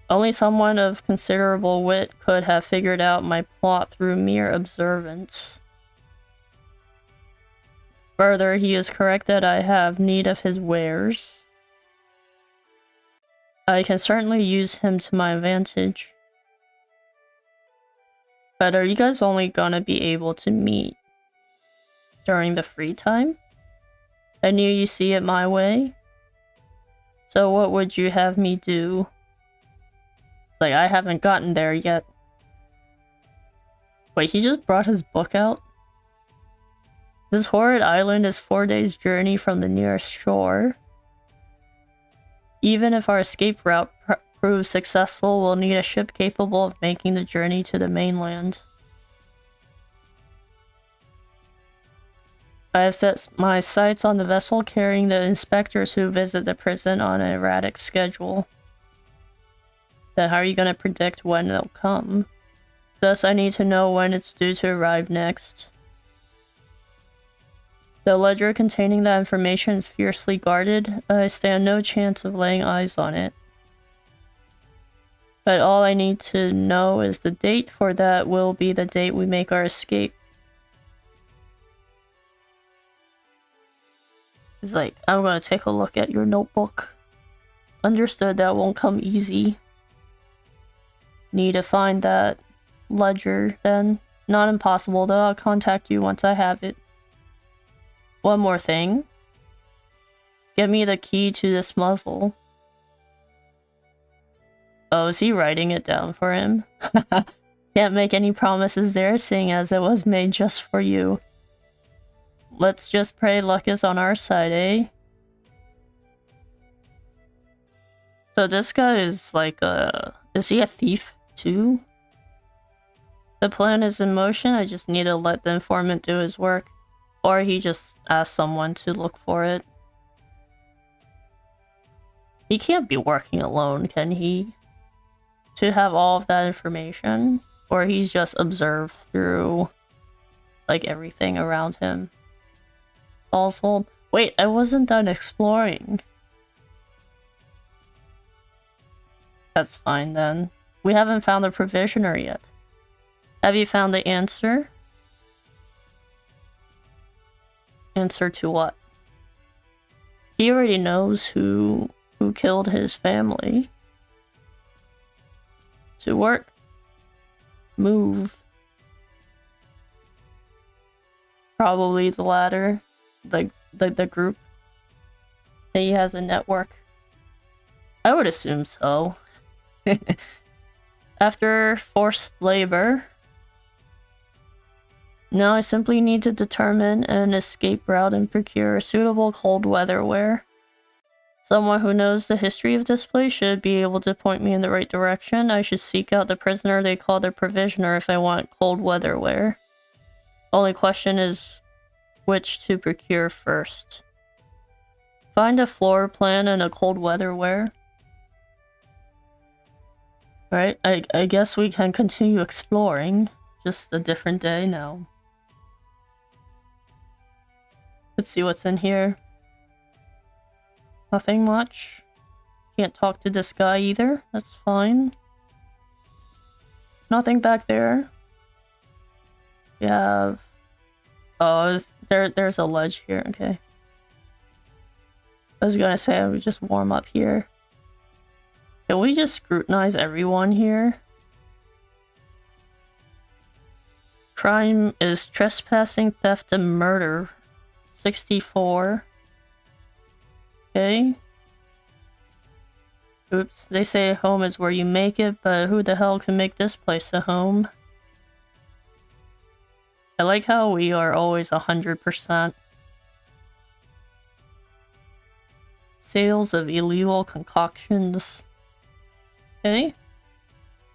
Speaker 1: Only someone of considerable wit could have figured out my plot through mere observance. Further, he is correct that I have need of his wares. I can certainly use him to my advantage. But are you guys only gonna be able to meet during the free time? I knew you see it my way. So what would you have me do? It's like, I haven't gotten there yet. Wait, he just brought his book out? This horrid island is 4 days' journey from the nearest shore. Even if our escape route proves successful, we'll need a ship capable of making the journey to the mainland. I have set my sights on the vessel carrying the inspectors who visit the prison on an erratic schedule. Then how are you going to predict when they'll come? Thus, I need to know when it's due to arrive next. The ledger containing that information is fiercely guarded. I stand no chance of laying eyes on it. But all I need to know is the date, for that will be the date we make our escape. He's like, I'm gonna take a look at your notebook. Understood, that won't come easy. Need to find that ledger then. Not impossible though, I'll contact you once I have it. One more thing. Get me the key to this muzzle. Oh, is he writing it down for him? Can't make any promises there, seeing as it was made just for you. Let's just pray luck is on our side, eh? So this guy is like is he a thief too? The plan is in motion, I just need to let the informant do his work. Or he just asked someone to look for it. He can't be working alone, can he? To have all of that information? Or he's just observed through, like, everything around him. Osvald. Wait, I wasn't done exploring. That's fine then. We haven't found the provisioner yet. Have you found the answer? Answer to what? He already knows who killed his family. To work. Move. Probably the latter. The group. He has a network. I would assume so. After forced labor. Now I simply need to determine an escape route and procure suitable cold weather wear. Someone who knows the history of this place should be able to point me in the right direction. I should seek out the prisoner they call their provisioner if I want cold weather wear. Only question is which to procure first. Find a floor plan and a cold weather wear. Alright, I guess we can continue exploring. Just a different day now. Let's see what's in here. Nothing much. Can't talk to this guy either. That's fine. Nothing back there. We have... Oh, there's a ledge here. Okay. I was gonna say I would just warm up here. Can we just scrutinize everyone here? Crime is trespassing, theft, and murder. 64. Okay. Oops, they say home is where you make it, but who the hell can make this place a home? I like how we are always 100%. Sales of illegal concoctions. Okay.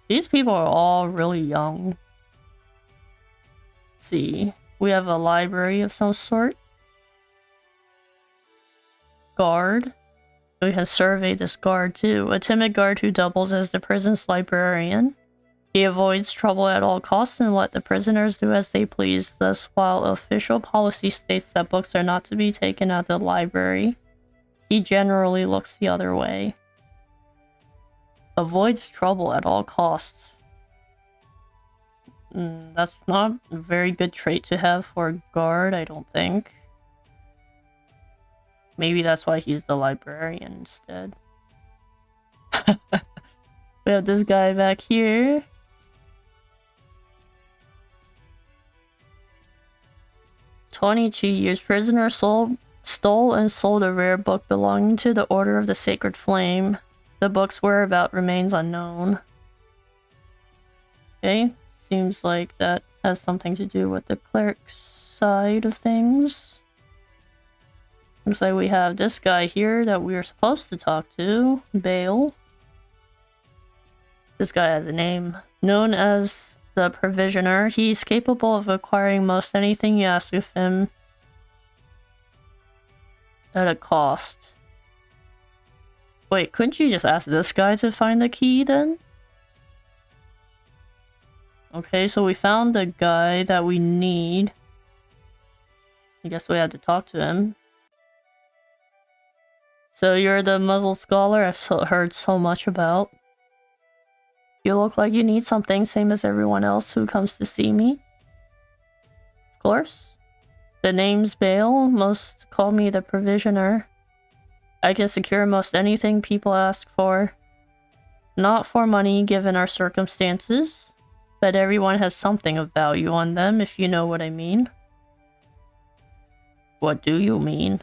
Speaker 1: These people are all really young. Let's see. We have a library of some sort. Guard. We can survey this guard too. A timid guard who doubles as the prison's librarian. He avoids trouble at all costs and let the prisoners do as they please. Thus, while official policy states that books are not to be taken at the library, He generally looks the other way. Avoids trouble at all costs. That's not a very good trait to have for a guard, I don't think. Maybe that's why he's the librarian instead. We have this guy back here. "22 years prisoner stole and sold a rare book belonging to the Order of the Sacred Flame. The book's whereabouts remains unknown." Okay, seems like that has something to do with the cleric's side of things. Looks like we have this guy here that we are supposed to talk to, Bale. This guy has a name. Known as the Provisioner, he's capable of acquiring most anything you ask of him at a cost. Wait, couldn't you just ask this guy to find the key then? Okay, so we found the guy that we need. I guess we had to talk to him. "So you're the muzzle scholar I've heard so much about. You look like you need something, same as everyone else who comes to see me." "Of course. The name's Bale. Most call me the Provisioner. I can secure most anything people ask for. Not for money, given our circumstances, but everyone has something of value on them, if you know what I mean." "What do you mean?"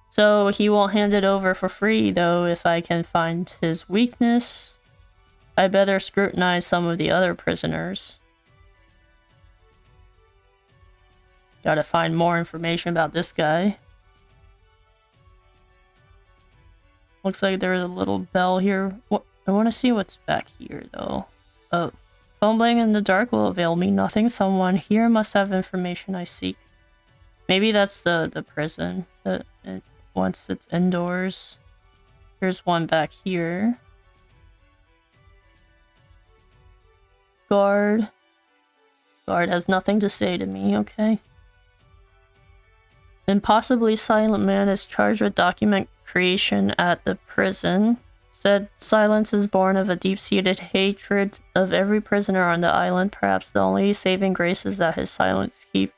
Speaker 1: "So he won't hand it over for free, though. If I can find his weakness, I better scrutinize some of the other prisoners. Gotta find more information about this guy." Looks like there's a little bell here. I want to see what's back here, though. Oh. "Fumbling in the dark will avail me nothing. Someone here must have information I seek." Maybe that's the prison. Once it's indoors. Here's one back here. Guard. Guard has nothing to say to me, okay. "Impossibly silent man is charged with document creation at the prison. Said silence is born of a deep-seated hatred of every prisoner on the island. Perhaps the only saving grace is that his silence keeps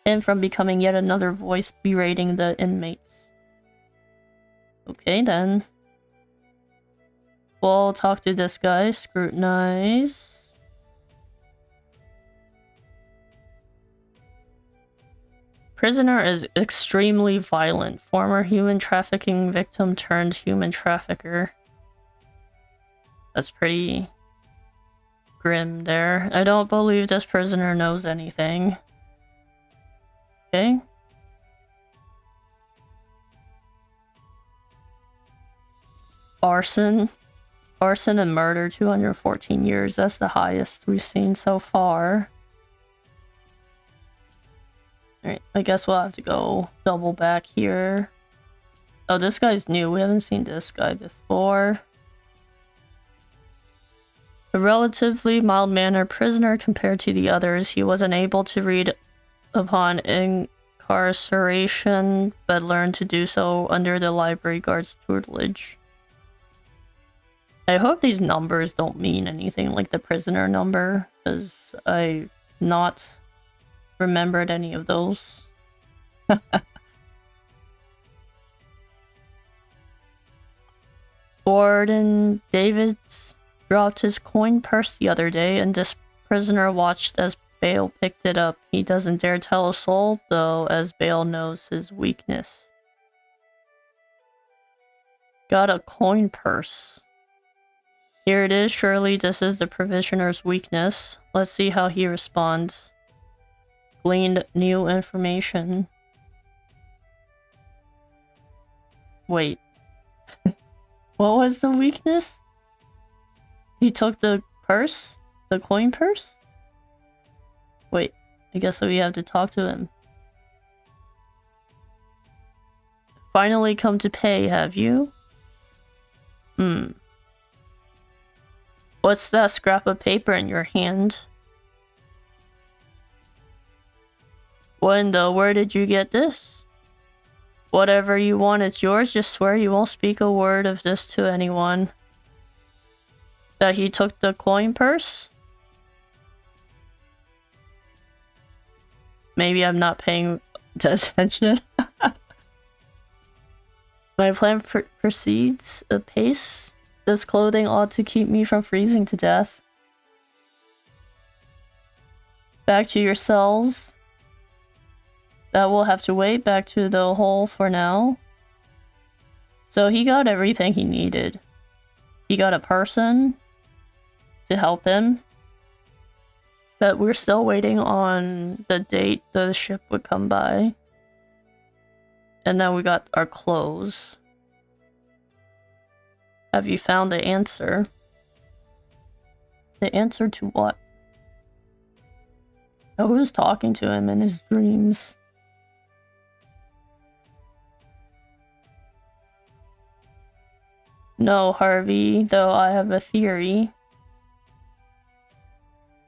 Speaker 1: him from becoming yet another voice berating the inmates." Okay, then. We'll talk to this guy. Scrutinize. Prisoner is extremely violent. Former human trafficking victim turned human trafficker. That's pretty grim there. I don't believe this prisoner knows anything. Okay. Arson. Arson and murder, 214 years. That's the highest we've seen so far. Alright, I guess we'll have to go double back here. Oh, this guy's new. We haven't seen this guy before. A relatively mild-mannered prisoner compared to the others. He was unable to read upon incarceration, but learned to do so under the library guard's tutelage. I hope these numbers don't mean anything like the prisoner number, because I not remembered any of those. Warden Davids dropped his coin purse the other day, and this prisoner watched as Bale picked it up. He doesn't dare tell a soul, though, as Bale knows his weakness. Got a coin purse. Here it is. Surely this is the Provisioner's weakness. Let's see how he responds. Gleaned new information. Wait. What was the weakness? He took the purse? The coin purse? Wait, I guess we have to talk to him. Finally come to pay, have you? What's that scrap of paper in your hand? Where did you get this? Whatever you want, it's yours. Just swear you won't speak a word of this to anyone. That he took the coin purse? Maybe I'm not paying attention. My plan proceeds apace. This clothing ought to keep me from freezing to death. Back to your cells. That will have to wait. Back to the hole for now. So he got everything he needed. He got a person to help him. But we're still waiting on the date the ship would come by. And then we got our clothes. Have you found the answer? The answer to what? I was talking to him in his dreams. No, Harvey, though I have a theory.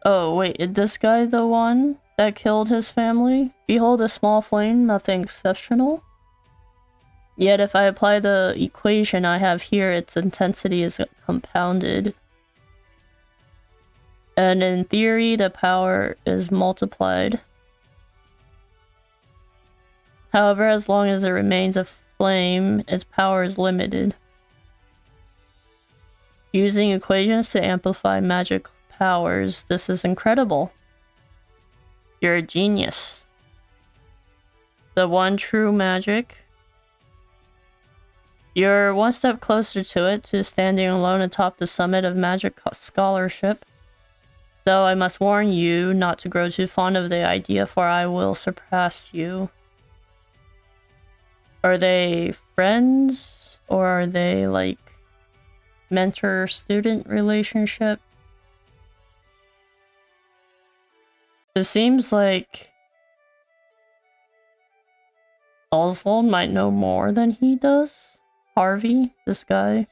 Speaker 1: Oh, wait, is this guy the one that killed his family? Behold a small flame, nothing exceptional. Yet if I apply the equation I have here, its intensity is compounded. And in theory, the power is multiplied. However, as long as it remains a flame, its power is limited. Using equations to amplify magic powers, this is incredible. You're a genius. The one true magic. You're one step closer to it, to standing alone atop the summit of magic scholarship. Though I must warn you not to grow too fond of the idea, for I will surpass you. Are they friends? Or are they like mentor-student relationship? It seems like Osvald might know more than he does. Harvey, this guy.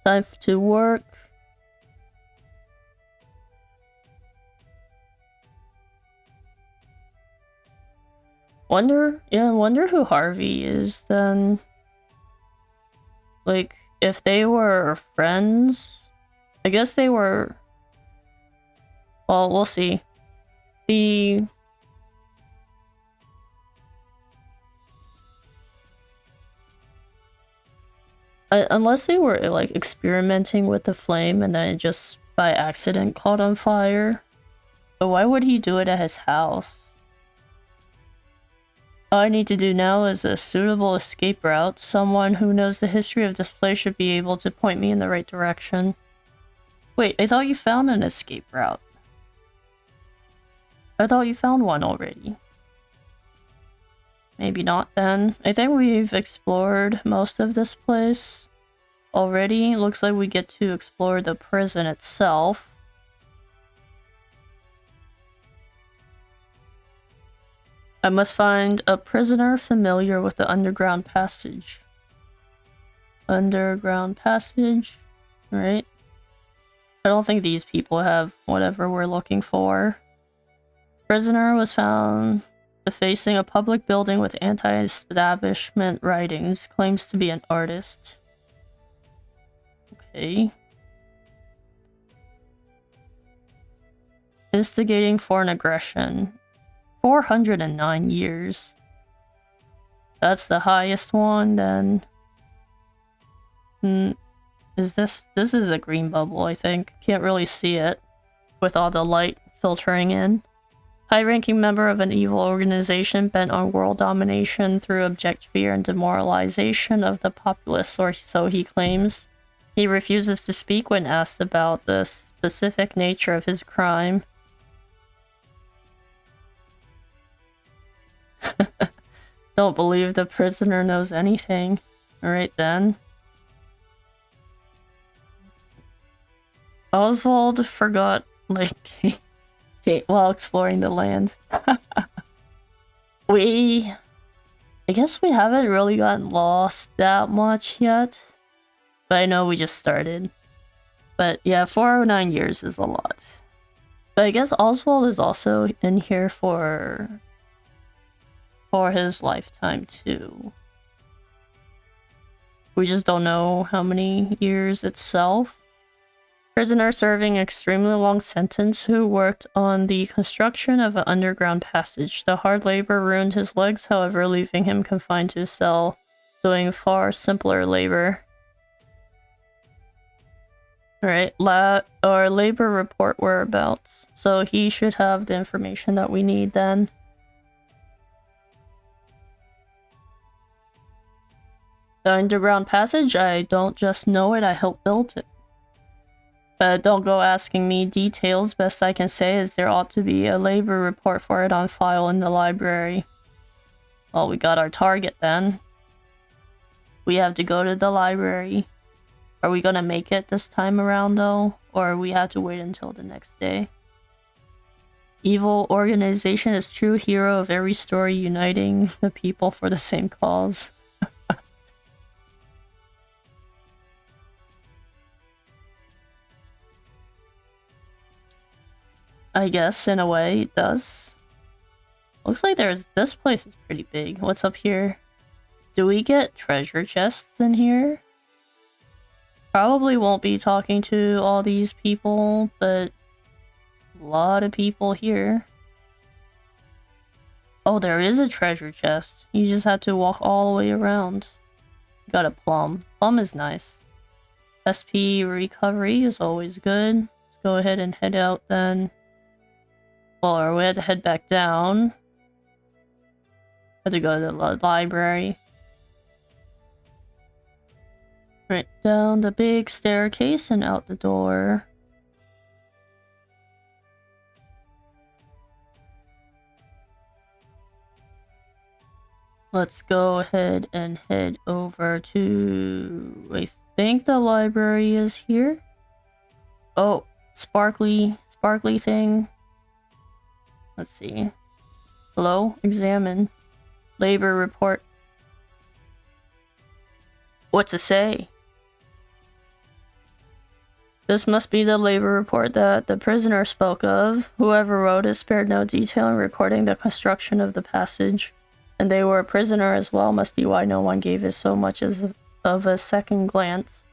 Speaker 1: Time to work. Wonder who Harvey is then. Like, if they were friends, I guess they were. Well, we'll see. Unless they were like experimenting with the flame and then it just by accident caught on fire. But why would he do it at his house? All I need to do now is a suitable escape route. Someone who knows the history of this place should be able to point me in the right direction. Wait, I thought you found an escape route. I thought you found one already. Maybe not then. I think we've explored most of this place already. Looks like we get to explore the prison itself. I must find a prisoner familiar with the underground passage. Underground passage. Alright. I don't think these people have whatever we're looking for. Prisoner was found defacing a public building with anti-establishment writings. Claims to be an artist. Okay. Instigating foreign aggression. 409 years. That's the highest one, then. Is this is a green bubble, I think. Can't really see it with all the light filtering in. High-ranking member of an evil organization bent on world domination through abject fear and demoralization of the populace, or so he claims. He refuses to speak when asked about the specific nature of his crime. Don't believe the prisoner knows anything. Alright then. Osvald forgot, like, while exploring the land. I guess we haven't really gotten lost that much yet. But I know we just started. But yeah, 409 years is a lot. But I guess Osvald is also in here for for his lifetime too. We just don't know how many years itself. Prisoner serving an extremely long sentence who worked on the construction of an underground passage. The hard labor ruined his legs, however, leaving him confined to a cell, doing far simpler labor. Alright, our labor report whereabouts. So he should have the information that we need then. The underground passage, I don't just know it, I helped build it. But don't go asking me details. Best I can say is there ought to be a labor report for it on file in the library. Well, we got our target then. We have to go to the library. Are we gonna make it this time around though? Or we have to wait until the next day? Evil organization is true hero of every story, uniting the people for the same cause. I guess, in a way, it does. Looks like this place is pretty big. What's up here? Do we get treasure chests in here? Probably won't be talking to all these people, but a lot of people here. Oh, there is a treasure chest. You just have to walk all the way around. Got a plum. Plum is nice. SP recovery is always good. Let's go ahead and head out then. Well, we had to head back down. Had to go to the library. Right down the big staircase and out the door. Let's go ahead and head over to... I think the library is here. Oh, sparkly thing. Let's see. Hello? Examine. Labor report. What's it say? This must be the labor report that the prisoner spoke of. Whoever wrote it spared no detail in recording the construction of the passage. And they were a prisoner as well, must be why no one gave it so much as of a second glance.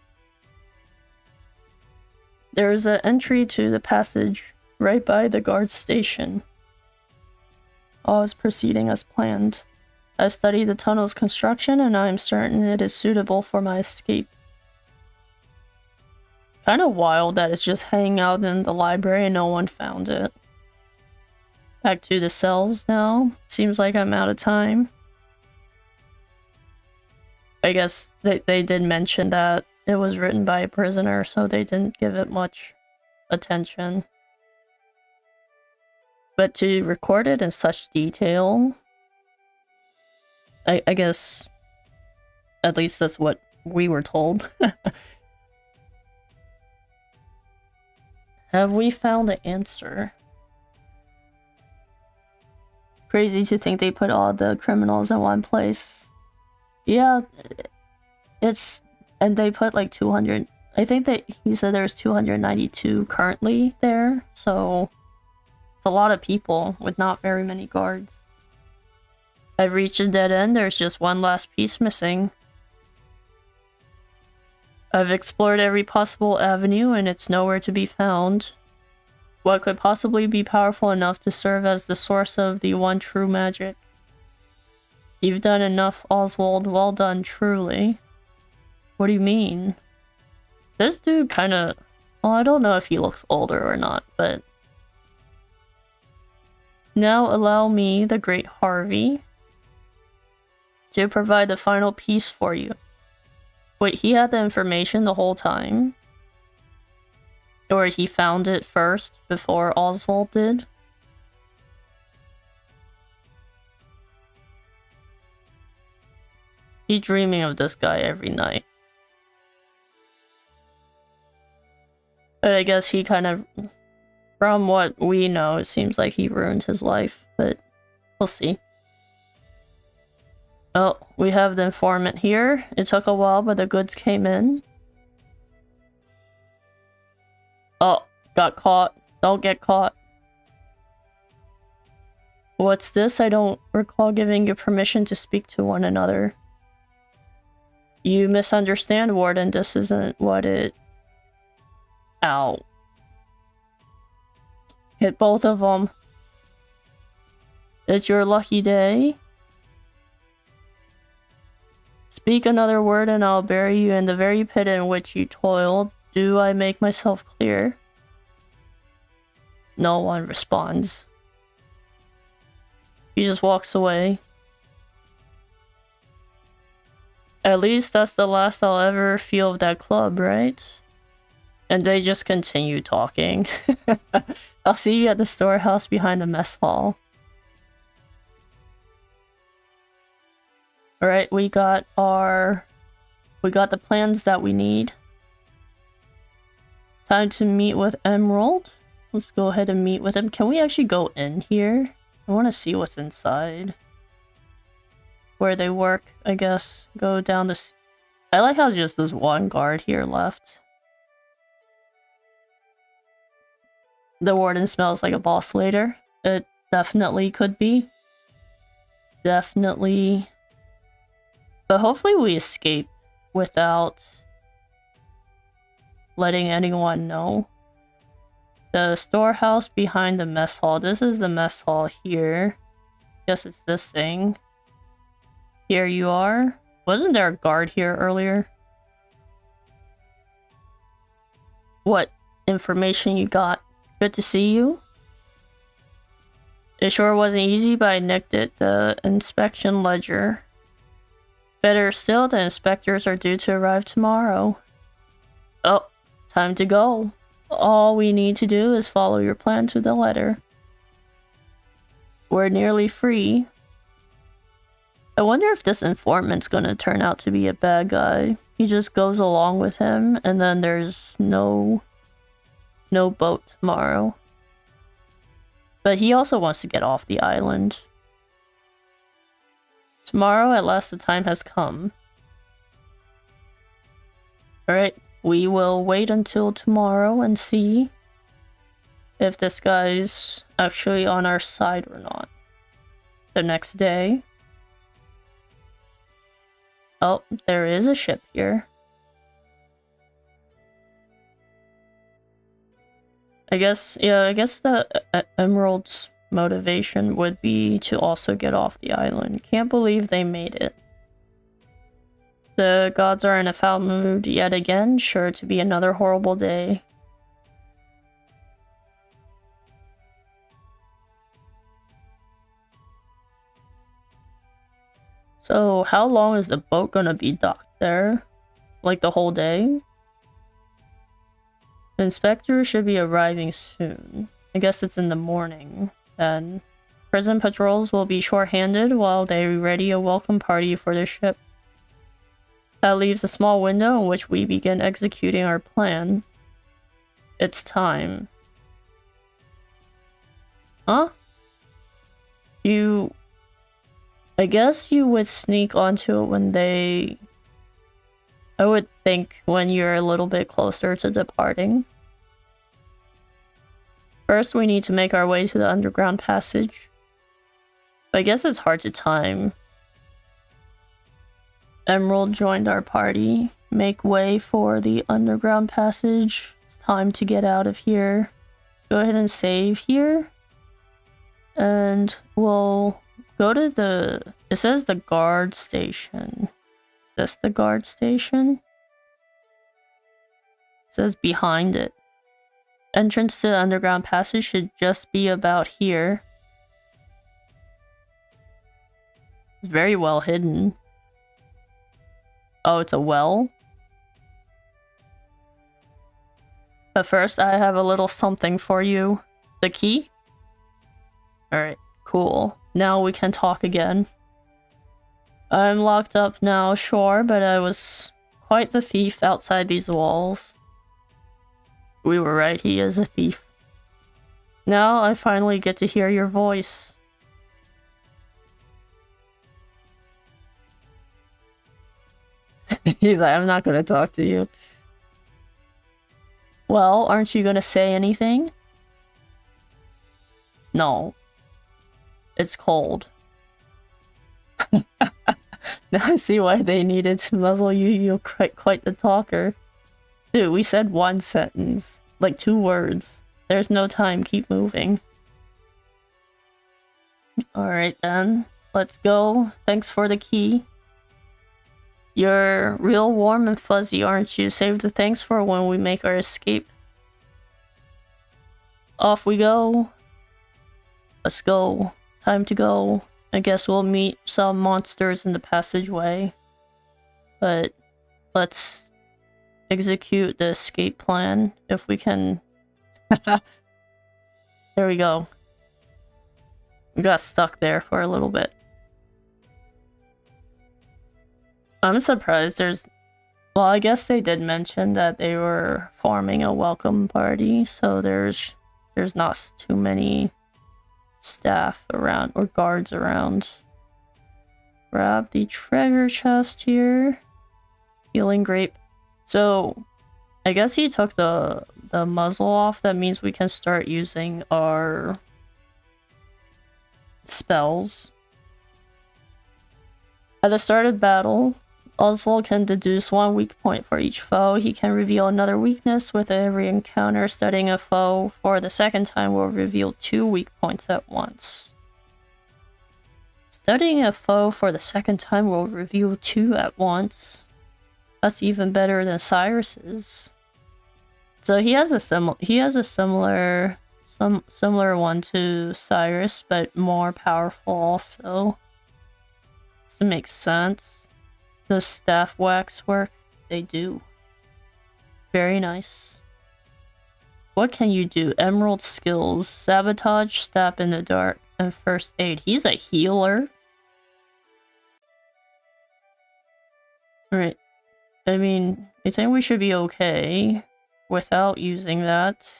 Speaker 1: There is an entry to the passage right by the guard station. All is proceeding as planned. I studied the tunnel's construction and I am certain it is suitable for my escape. Kind of wild that it's just hanging out in the library and no one found it. Back to the cells now. Seems like I'm out of time. I guess they did mention that it was written by a prisoner, so they didn't give it much attention. But to record it in such detail, I guess at least that's what we were told. Have we found the answer? Crazy to think they put all the criminals in one place. Yeah, and they put like 200. I think that he said there's 292 currently there, so it's a lot of people with not very many guards. I've reached a dead end, there's just one last piece missing. I've explored every possible avenue and it's nowhere to be found. What could possibly be powerful enough to serve as the source of the one true magic? You've done enough, Oswald. Well done, truly. What do you mean? This dude kinda... Well, I don't know if he looks older or not, but... Now allow me, the great Harvey, to provide the final piece for you. Wait, he had the information the whole time? Or he found it first, before Oswald did? He's dreaming of this guy every night. But I guess he kind of... From what we know, it seems like he ruined his life, but we'll see. Oh, we have the informant here. It took a while, but the goods came in. Oh, got caught. Don't get caught. What's this? I don't recall giving you permission to speak to one another. You misunderstand, Warden. This isn't what it... Ow. Hit both of them. It's your lucky day. Speak another word and I'll bury you in the very pit in which you toiled. Do I make myself clear? No one responds. He just walks away. At least that's the last I'll ever feel of that club, right? And they just continue talking. I'll see you at the storehouse behind the mess hall. Alright, we got the plans that we need. Time to meet with Emerald. Let's go ahead and meet with him. Can we actually go in here? I want to see what's inside. Where they work, I guess. Go down this... I like how just there's one guard here left. The warden smells like a boss later. It definitely could be. Definitely. But hopefully we escape without letting anyone know. The storehouse behind the mess hall. This is the mess hall here. Guess it's this thing. Here you are. Wasn't there a guard here earlier? What information you got? Good to see you. It sure wasn't easy, but I nicked it. The inspection ledger. Better still, the inspectors are due to arrive tomorrow. Oh, time to go. All we need to do is follow your plan to the letter. We're nearly free. I wonder if this informant's gonna turn out to be a bad guy. He just goes along with him, and then there's no boat tomorrow. But he also wants to get off the island. Tomorrow, at last, the time has come. Alright, we will wait until tomorrow and see if this guy's actually on our side or not. The next day. Oh, there is a ship here. I guess the Emerald's motivation would be to also get off the island. Can't believe they made it. The gods are in a foul mood yet again, sure to be another horrible day. So, how long is the boat gonna be docked there? Like the whole day? The inspector should be arriving soon. I guess it's in the morning, then. Prison patrols will be short-handed while they ready a welcome party for the ship. That leaves a small window in which we begin executing our plan. It's time. Huh? I guess you would sneak onto it when they... I would think when you're a little bit closer to departing. First, we need to make our way to the underground passage. I guess it's hard to time. Emerald joined our party. Make way for the underground passage. It's time to get out of here. Go ahead and save here. And we'll go to the... It says the guard station. Is this the guard station? It says behind it. Entrance to the underground passage should just be about here. It's very well hidden. Oh, it's a well? But first, I have a little something for you. The key? Alright, cool. Now we can talk again. I'm locked up now, sure, but I was quite the thief outside these walls. We were right, he is a thief. Now I finally get to hear your voice. He's like, I'm not gonna talk to you. Well, aren't you gonna say anything? No. it's cold. Now I see why they needed to muzzle you. You're quite the talker. Dude, we said one sentence. Like 2 words. There's no time, keep moving. Alright then. Let's go. Thanks for the key. You're real warm and fuzzy, aren't you? Save the thanks for when we make our escape. Off we go. Let's go. Time to go. I guess we'll meet some monsters in the passageway. But let's execute the escape plan if we can. There we go. We got stuck there for a little bit. I'm surprised there's... Well, I guess they did mention that they were forming a welcome party, so there's not too many staff around or guards around. Grab the treasure chest here. Healing grape. So, I guess he took the muzzle off. That means we can start using our spells. At the start of battle, Osvald can deduce 1 weak point for each foe. He can reveal another weakness with every encounter. Studying a foe for the second time will reveal 2 weak points at once. Studying a foe for the second time will reveal 2 at once. That's even better than Cyrus's. So he has a similar one to Cyrus, but more powerful also. Does it make sense? Does staff wax work? They do. Very nice. What can you do? Emerald skills. Sabotage, stab in the dark, and first aid. He's a healer. Alright. I mean, I think we should be okay without using that.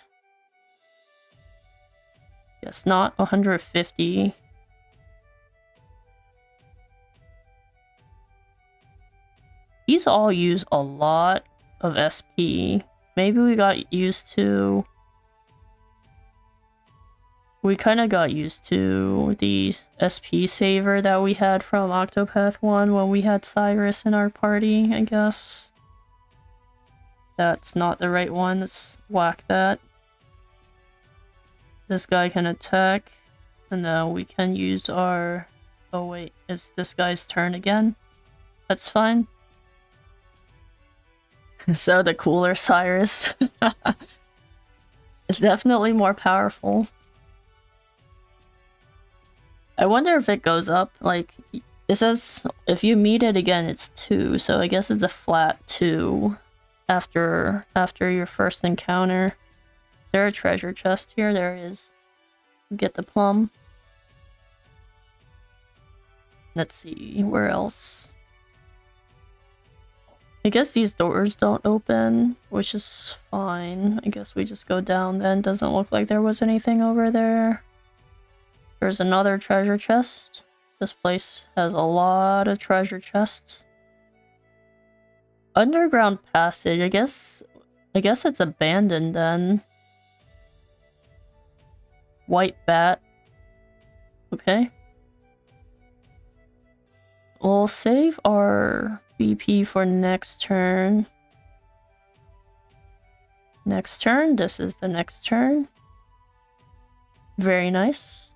Speaker 1: Yes, not 150. These all use a lot of SP. Maybe we got used to... We kind of got used to the SP saver that we had from Octopath 1 when we had Cyrus in our party, I guess. That's not the right one. Let's whack that. This guy can attack. And now we can use our... Oh wait, it's this guy's turn again. That's fine. So the cooler Cyrus is definitely more powerful. I wonder if it goes up, like, it says if you meet it again it's 2, so I guess it's a flat 2 after your first encounter. Is there a treasure chest here? There is. Get the plum. Let's see, where else? I guess these doors don't open, which is fine. I guess we just go down then. Doesn't look like there was anything over there. There's another treasure chest. This place has a lot of treasure chests. Underground passage. I guess it's abandoned then. White bat. Okay. We'll save our BP for next turn. Next turn. This is the next turn. Very nice.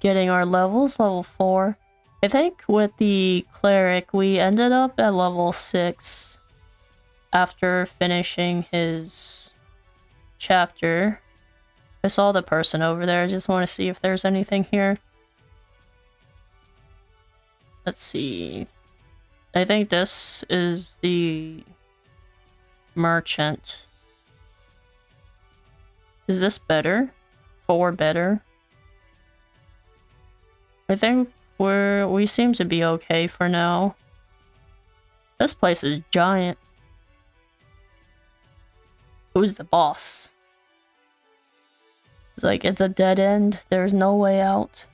Speaker 1: Getting our levels, level 4. I think with the cleric, we ended up at level 6 after finishing his chapter. I saw the person over there. I just want to see if there's anything here. Let's see. I think this is the merchant. Is this better? 4 better? I think we seem to be okay for now. This place is giant. Who's the boss? It's like, it's a dead end. There's no way out.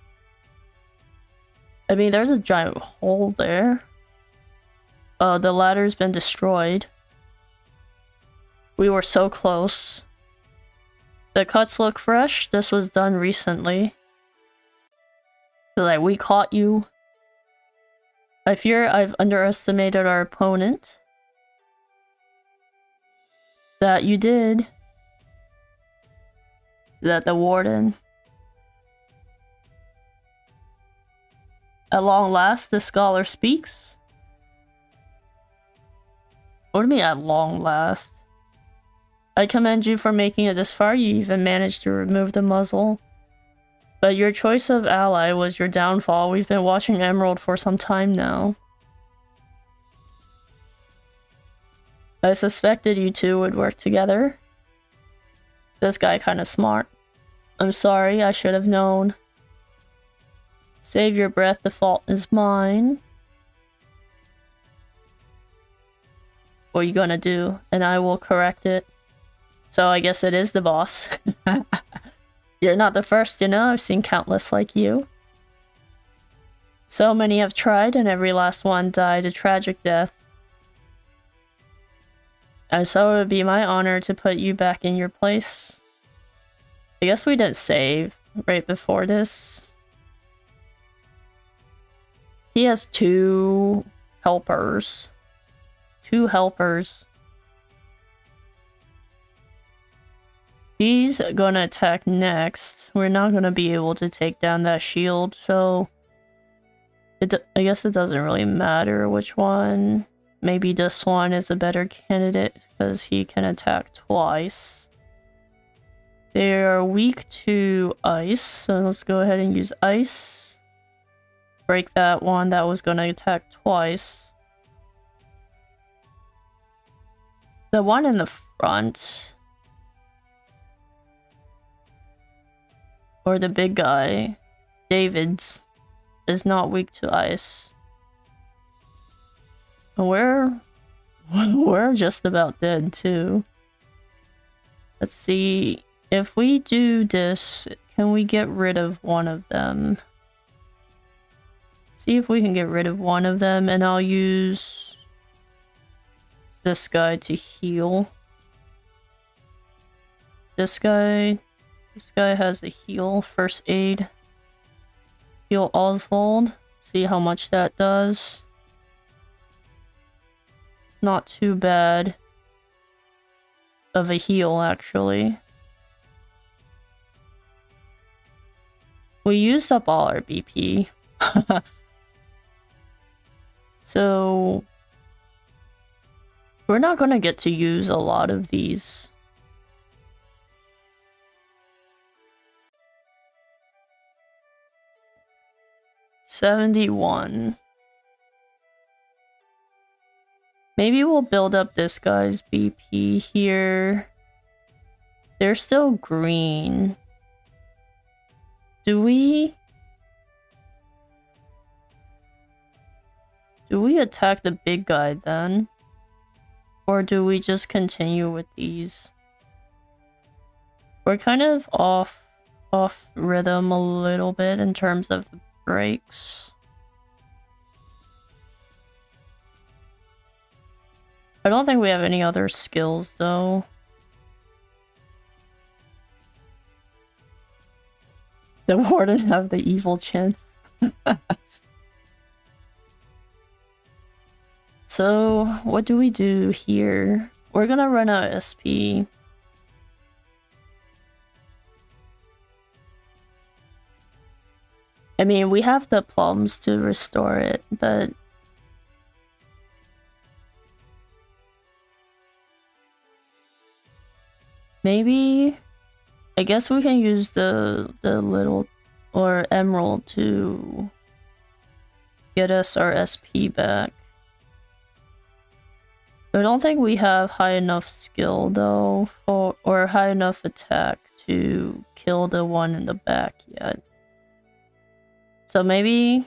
Speaker 1: I mean, there's a giant hole there. The ladder's been destroyed. We were so close. The cuts look fresh. This was done recently. Like, we caught you. I fear I've underestimated our opponent. That you did. That the warden. At long last, the scholar speaks. What do you mean at long last? I commend you for making it this far. You even managed to remove the muzzle. But your choice of ally was your downfall. We've been watching Emerald for some time now. I suspected you two would work together. This guy kinda smart. I'm sorry, I should have known. Save your breath, the fault is mine. What are you gonna do? And I will correct it. So I guess it is the boss. You're not the first, you know, I've seen countless like you. So many have tried, and every last one died a tragic death. And so it would be my honor to put you back in your place. I guess we didn't save right before this. He has two helpers. Two helpers. He's gonna attack next. We're not gonna be able to take down that shield, so... I guess it doesn't really matter which one. Maybe this one is a better candidate because he can attack twice. They are weak to ice, so let's go ahead and use ice. Break that one that was gonna attack twice. The one in the front... or the big guy, David's, is not weak to ice. We're just about dead too. Let's see, if we do this, can we get rid of one of them? See if we can get rid of one of them, and I'll use this guy to heal. This guy has a heal, first aid. Heal Osvald. See how much that does. Not too bad of a heal, actually. We used up all our BP. So... we're not gonna get to use a lot of these. $71. Maybe we'll build up this guy's BP here. They're still green. Do we attack the big guy then? Or do we just continue with these? We're kind of off rhythm a little bit in terms of the breaks. I don't think we have any other skills though. The warden have the evil chin. So, what do we do here? We're gonna run out of SP. I mean, we have the plums to restore it, but... maybe... I guess we can use the little... or emerald to... get us our SP back. I don't think we have high enough skill, though, or high enough attack to kill the one in the back yet. So maybe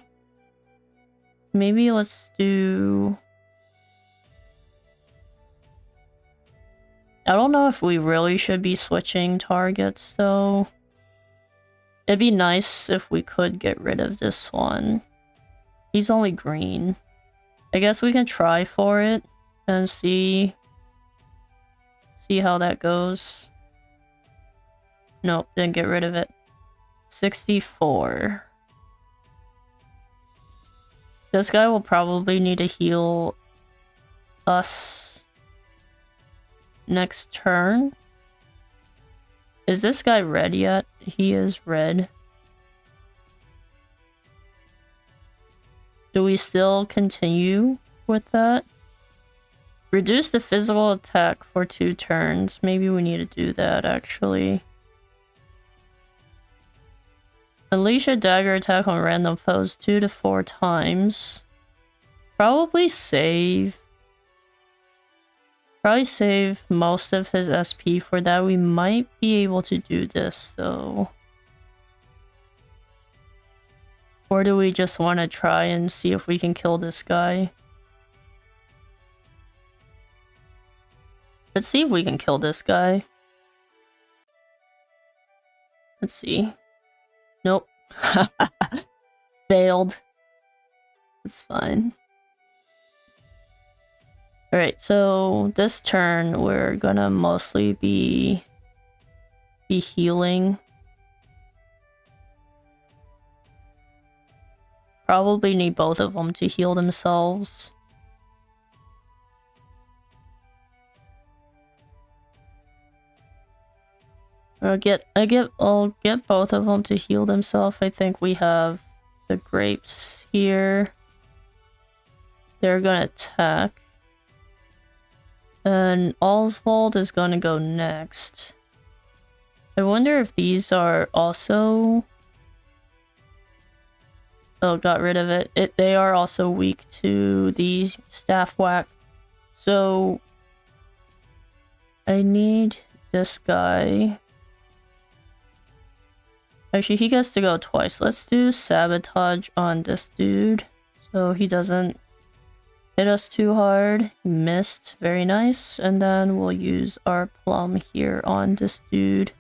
Speaker 1: let's do... I don't know if we really should be switching targets, though. It'd be nice if we could get rid of this one. He's only green. I guess we can try for it and see how that goes. Nope, didn't get rid of it. 64. This guy will probably need to heal us next turn. Is this guy red yet? He is red. Do we still continue with that? Reduce the physical attack for 2 turns. Maybe we need to do that, actually. Unleash a dagger attack on random foes 2 to 4 times. Probably save most of his SP for that. We might be able to do this, though. Or do we just want to try and see if we can kill this guy? Let's see if we can kill this guy. Let's see. Nope. Failed. It's fine. Alright, so this turn we're gonna mostly be healing. Probably need both of them to heal themselves. I'll get both of them to heal themselves. I think we have the grapes here. They're gonna attack. And Osvald is gonna go next. I wonder if these are also... Oh, got rid of it. They are also weak to the staff whack. So... I need this guy. Actually, he gets to go twice. Let's do sabotage on this dude, so he doesn't hit us too hard. He missed. Very nice. And then we'll use our plum here on this dude.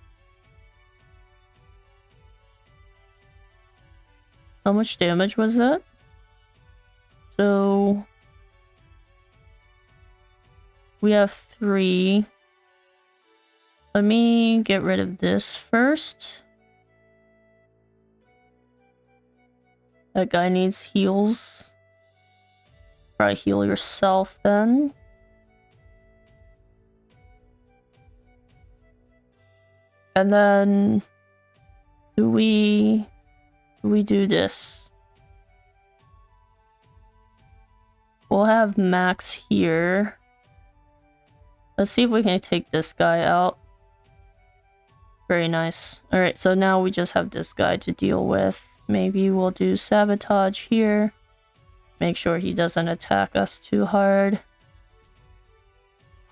Speaker 1: How much damage was that? So... we have 3. Let me get rid of this first. That guy needs heals. Probably heal yourself then. And then... do we do this? We'll have Max here. Let's see if we can take this guy out. Very nice. Alright, so now we just have this guy to deal with. Maybe we'll do sabotage here. Make sure he doesn't attack us too hard.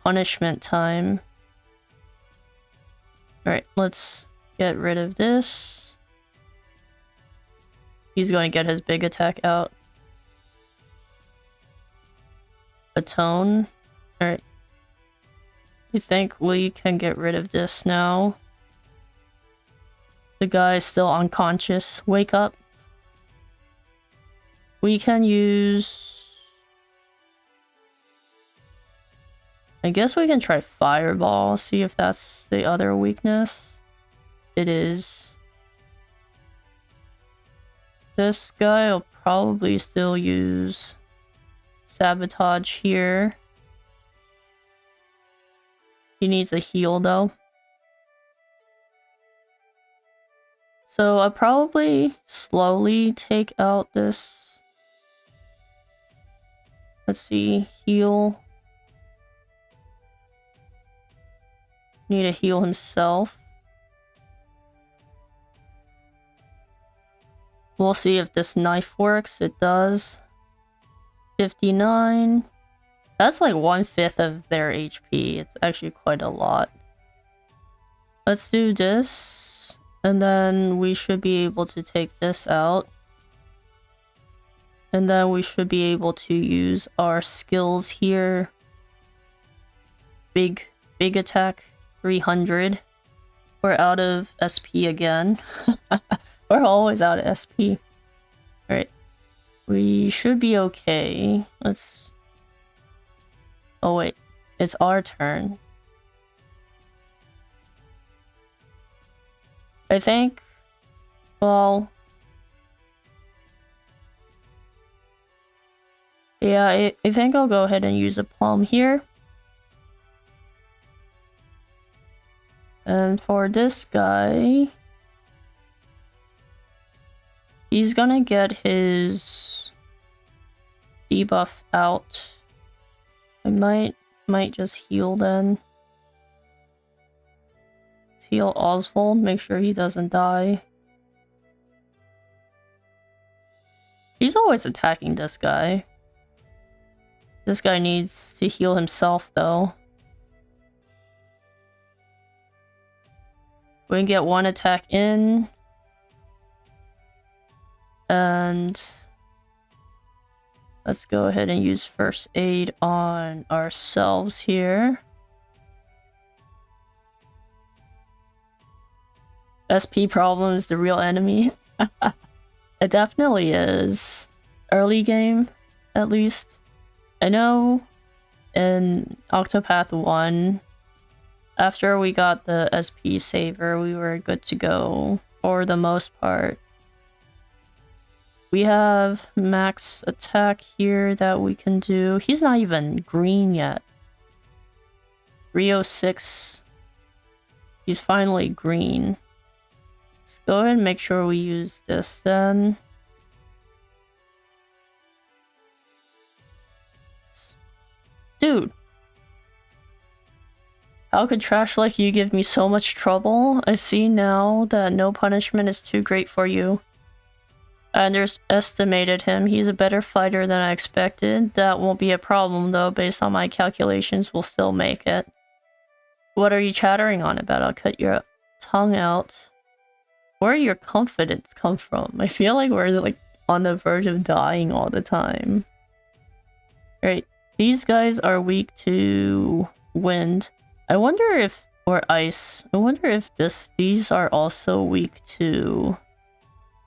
Speaker 1: Punishment time. Alright, let's get rid of this. He's going to get his big attack out. Atone. Alright. I think we can get rid of this now. The guy is still unconscious. Wake up. We can use... I guess we can try Fireball, see if that's the other weakness. It is. This guy will probably still use Sabotage here. He needs a heal though. So I'll probably slowly take out this. Let's see, heal. Need to heal himself. We'll see if this knife works. It does. 59. That's like 1/5 of their HP. It's actually quite a lot. Let's do this. And then we should be able to take this out. And then we should be able to use our skills here. Big attack, 300. We're out of SP again. We're always out of SP. Alright. We should be okay. Let's... Oh wait. It's our turn. I think... Well... Yeah, I think I'll go ahead and use a plum here. And for this guy, he's gonna get his debuff out. I might just heal then. Heal Osvald, make sure he doesn't die. He's always attacking this guy. This guy needs to heal himself though. We can get one attack in. And let's go ahead and use first aid on ourselves here. SP problem is the real enemy. It definitely is. Early game, at least. I know in Octopath 1, after we got the SP saver, we were good to go for the most part. We have max attack here that we can do. He's not even green yet. 306. He's finally green. Let's go ahead and make sure we use this then. Dude. How could trash like you give me so much trouble? I see now that no punishment is too great for you. I underestimated him. He's a better fighter than I expected. That won't be a problem though, based on my calculations, we'll still make it. What are you chattering on about? I'll cut your tongue out. Where your confidence come from? I feel like we're like on the verge of dying all the time. Right, these guys are weak to wind. I wonder if, or ice. I wonder if these are also weak to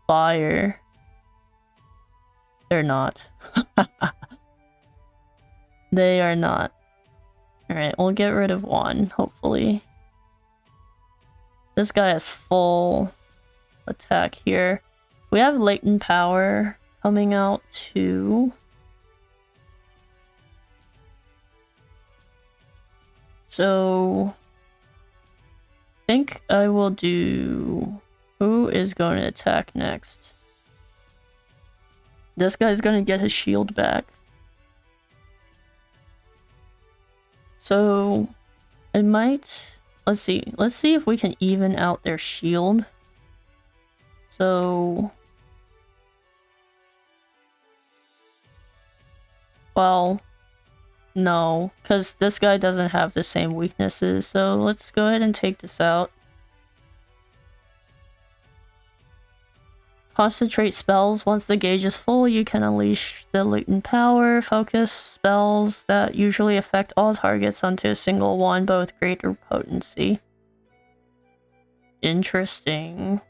Speaker 1: fire. They're not. They are not. Alright, we'll get rid of one, hopefully. This guy has full attack here. We have latent power coming out too. So I think I will do... Who is going to attack next? This guy's going to get his shield back. So I might... Let's see if we can even out their shield. So... Well... No, because this guy doesn't have the same weaknesses, so let's go ahead and take this out. Concentrate spells. Once the gauge is full, you can unleash the latent power. Focus spells that usually affect all targets onto a single one, but with greater potency. Interesting.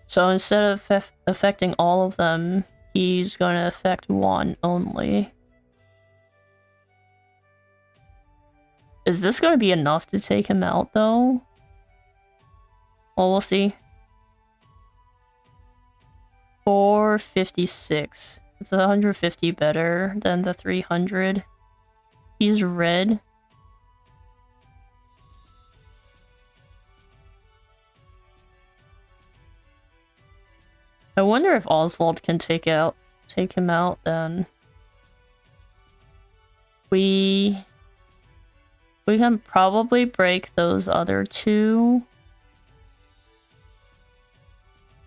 Speaker 1: So instead of affecting all of them, he's going to affect one only. Is this going to be enough to take him out, though? Well, we'll see. 456. It's 150 better than the 300. He's red. I wonder if Osvald can take him out then. We can probably break those other two.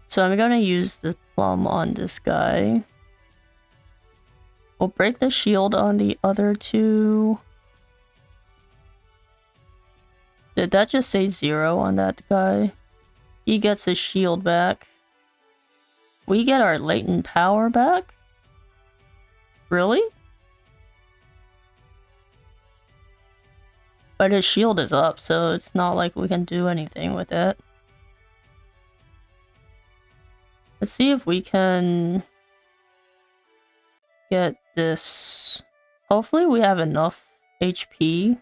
Speaker 1: So I'm gonna use the plum on this guy. We'll break the shield on the other two. Did that just say 0 on that guy? He gets his shield back. We get our latent power back? Really? But his shield is up, so it's not like we can do anything with it. Let's see if we can get this. Hopefully we have enough HP.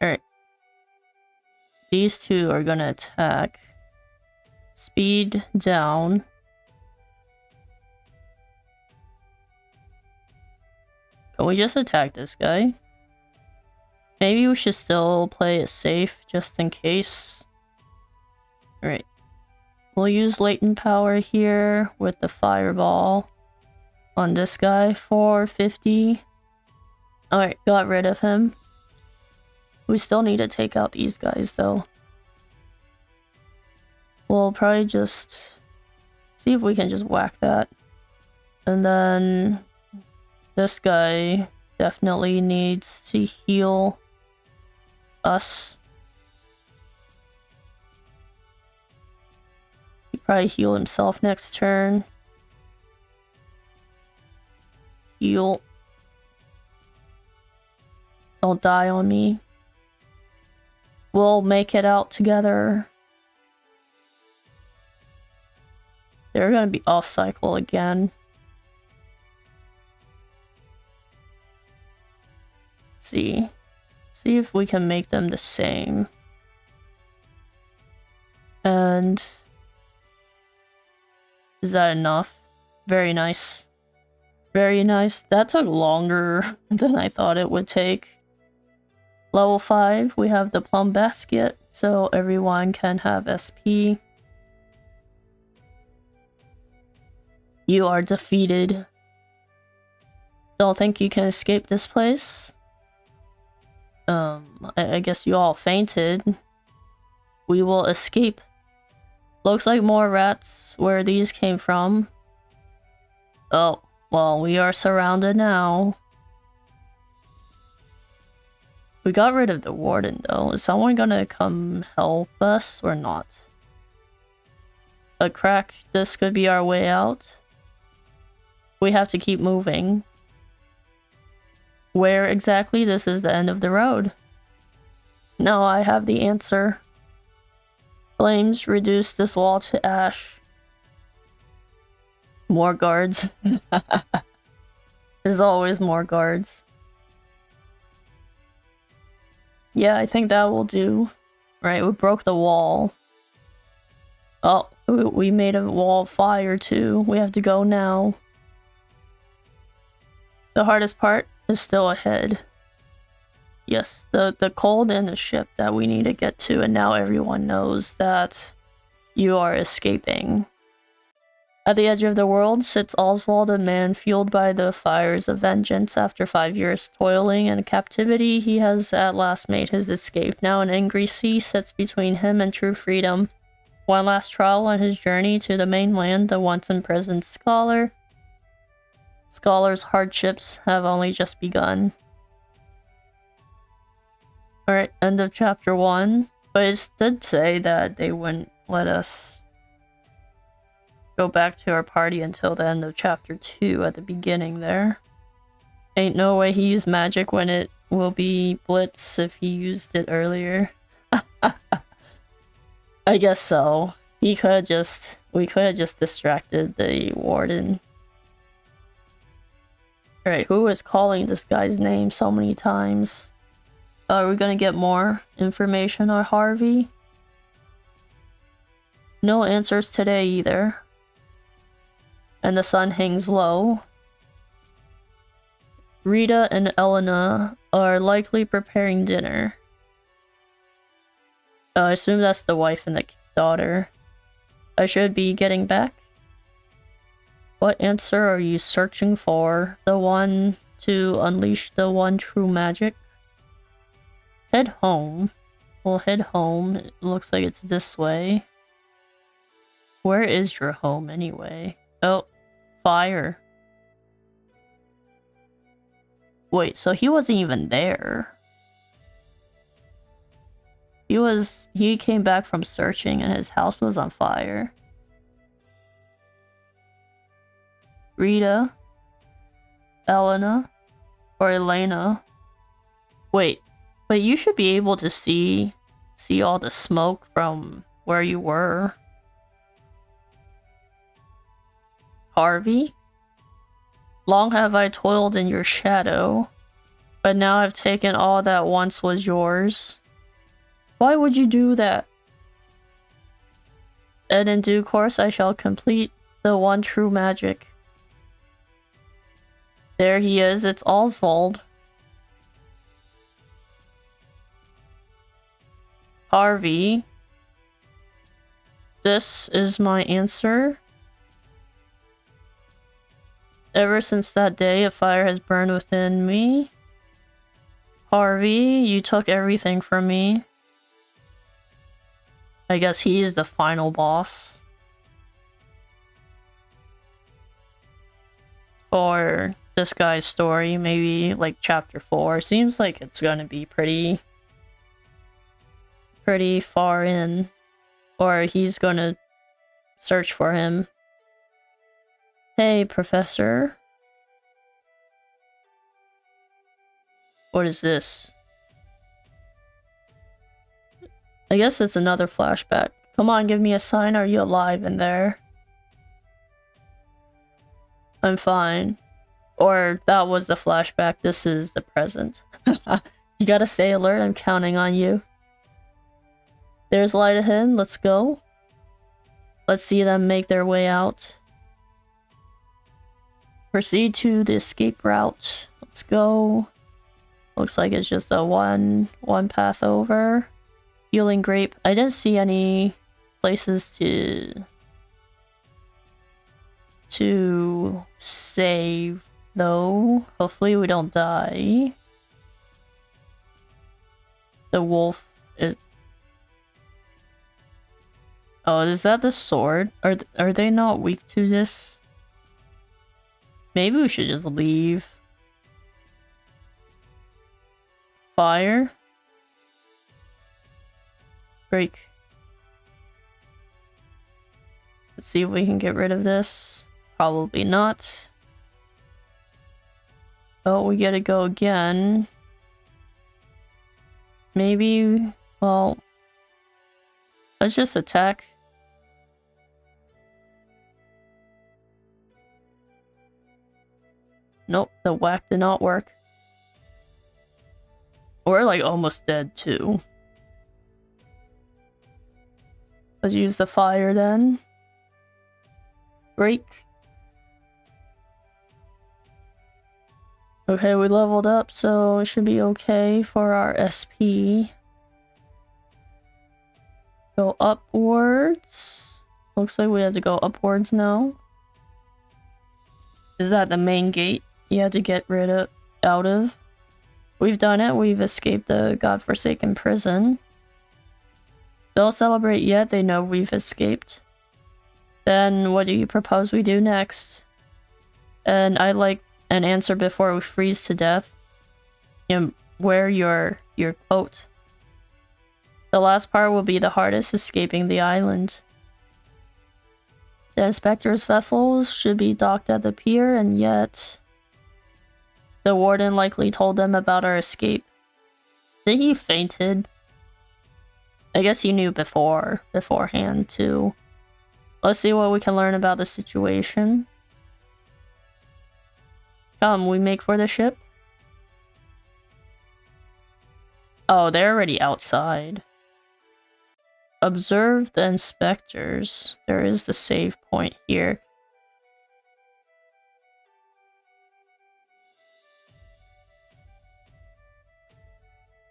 Speaker 1: Alright. These two are gonna attack. Speed down. Can we just attack this guy? Maybe we should still play it safe, just in case. Alright. We'll use latent power here with the fireball on this guy for 50. Alright, got rid of him. We still need to take out these guys though. We'll probably just see if we can just whack that. And then this guy definitely needs to heal us. He probably heal himself next turn. Heal. Don't die on me. We'll make it out together. They're gonna be off cycle again. See if we can make them the same. And is that enough? Very nice. Very nice. That took longer than I thought it would take. Level 5, we have the plum basket, so everyone can have SP. You are defeated. Don't think you can escape this place. I guess you all fainted. We will escape. Looks like more rats where these came from. Oh, well, we are surrounded now. We got rid of the warden though. Is someone gonna come help us or not? A crack, this could be our way out. We have to keep moving. Where exactly? This is the end of the road. No, I have the answer. Flames reduce this wall to ash. More guards. There's always more guards. Yeah, I think that will do. Right, we broke the wall. Oh, we made a wall of fire too. We have to go now. The hardest part is still ahead. Yes, the cold and the ship that we need to get to, and now everyone knows that you are escaping. At the edge of the world sits Osvald, a man fueled by the fires of vengeance. After 5 years toiling in captivity, he has at last made his escape. Now an angry sea sits between him and true freedom. One last trial on his journey to the mainland, the once imprisoned scholar's hardships have only just begun. Alright, end of chapter 1. But it did say that they wouldn't let us go back to our party until the end of chapter 2 at the beginning there. Ain't no way he used magic when it will be Blitz if he used it earlier. I guess so. We could have just distracted the warden. Alright, who is calling this guy's name so many times? Are we gonna get more information on Harvey? No answers today either. And the sun hangs low. Rita and Elena are likely preparing dinner. I assume that's the wife and the daughter. I should be getting back. What answer are you searching for? The one to unleash the one true magic? Head home. We'll head home. It looks like it's this way. Where is your home anyway? Oh, fire. Wait, so he wasn't even there. He came back from searching and his house was on fire. Rita, Elena, or Elena. Wait, but you should be able to see all the smoke from where you were. Harvey? Long have I toiled in your shadow, but now I've taken all that once was yours. Why would you do that? And in due course I shall complete the one true magic. There he is, it's Osvald. Harvey. This is my answer. Ever since that day, a fire has burned within me. Harvey, you took everything from me. I guess he's the final boss. For this guy's story, maybe like chapter 4. Seems like it's gonna be pretty far in. Or he's gonna search for him. Hey, Professor. What is this? I guess it's another flashback. Come on, give me a sign. Are you alive in there? I'm fine. Or that was the flashback. This is the present. You gotta stay alert. I'm counting on you. There's light ahead. Let's go. Let's see them make their way out. Proceed to the escape route. Let's go. Looks like it's just a one path over. Healing grape. I didn't see any places to save though. Hopefully we don't die. The wolf is... Oh, is that the sword? Are they not weak to this? Maybe we should just leave. Fire. Break. Let's see if we can get rid of this. Probably not. Oh, we gotta go again. Maybe, well, let's just attack. Nope, the whack did not work. We're like almost dead too. Let's use the fire then. Break. Okay, we leveled up, so it should be okay for our SP. Go upwards. Looks like we have to go upwards now. Is that the main gate you have to get rid of, out of? We've done it. We've escaped the godforsaken prison. Don't celebrate yet. They know we've escaped. Then what do you propose we do next? And I'd like an answer before we freeze to death. You know, wear your coat. The last part will be the hardest, escaping the island. The inspector's vessels should be docked at the pier, and yet the warden likely told them about our escape. Think he fainted? I guess he knew beforehand too. Let's see what we can learn about the situation. Come, we make for the ship. Oh, they're already outside. Observe the inspectors. There is the save point here.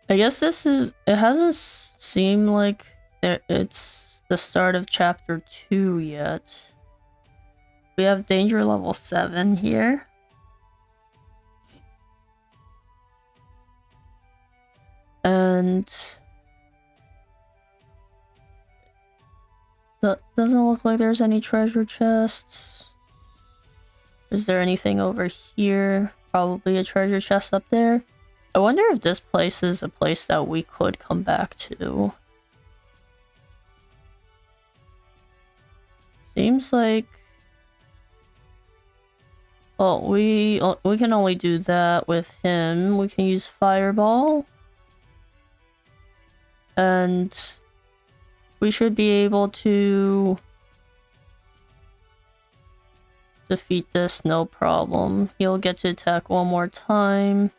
Speaker 1: I guess this is... It hasn't seemed like it's the start of chapter 2 yet. We have danger level 7 here. And... that doesn't look like there's any treasure chests. Is there anything over here? Probably a treasure chest up there. I wonder if this place is a place that we could come back to. Seems like... well, we can only do that with him. We can use Fireball. And we should be able to defeat this, no problem. He'll get to attack one more time.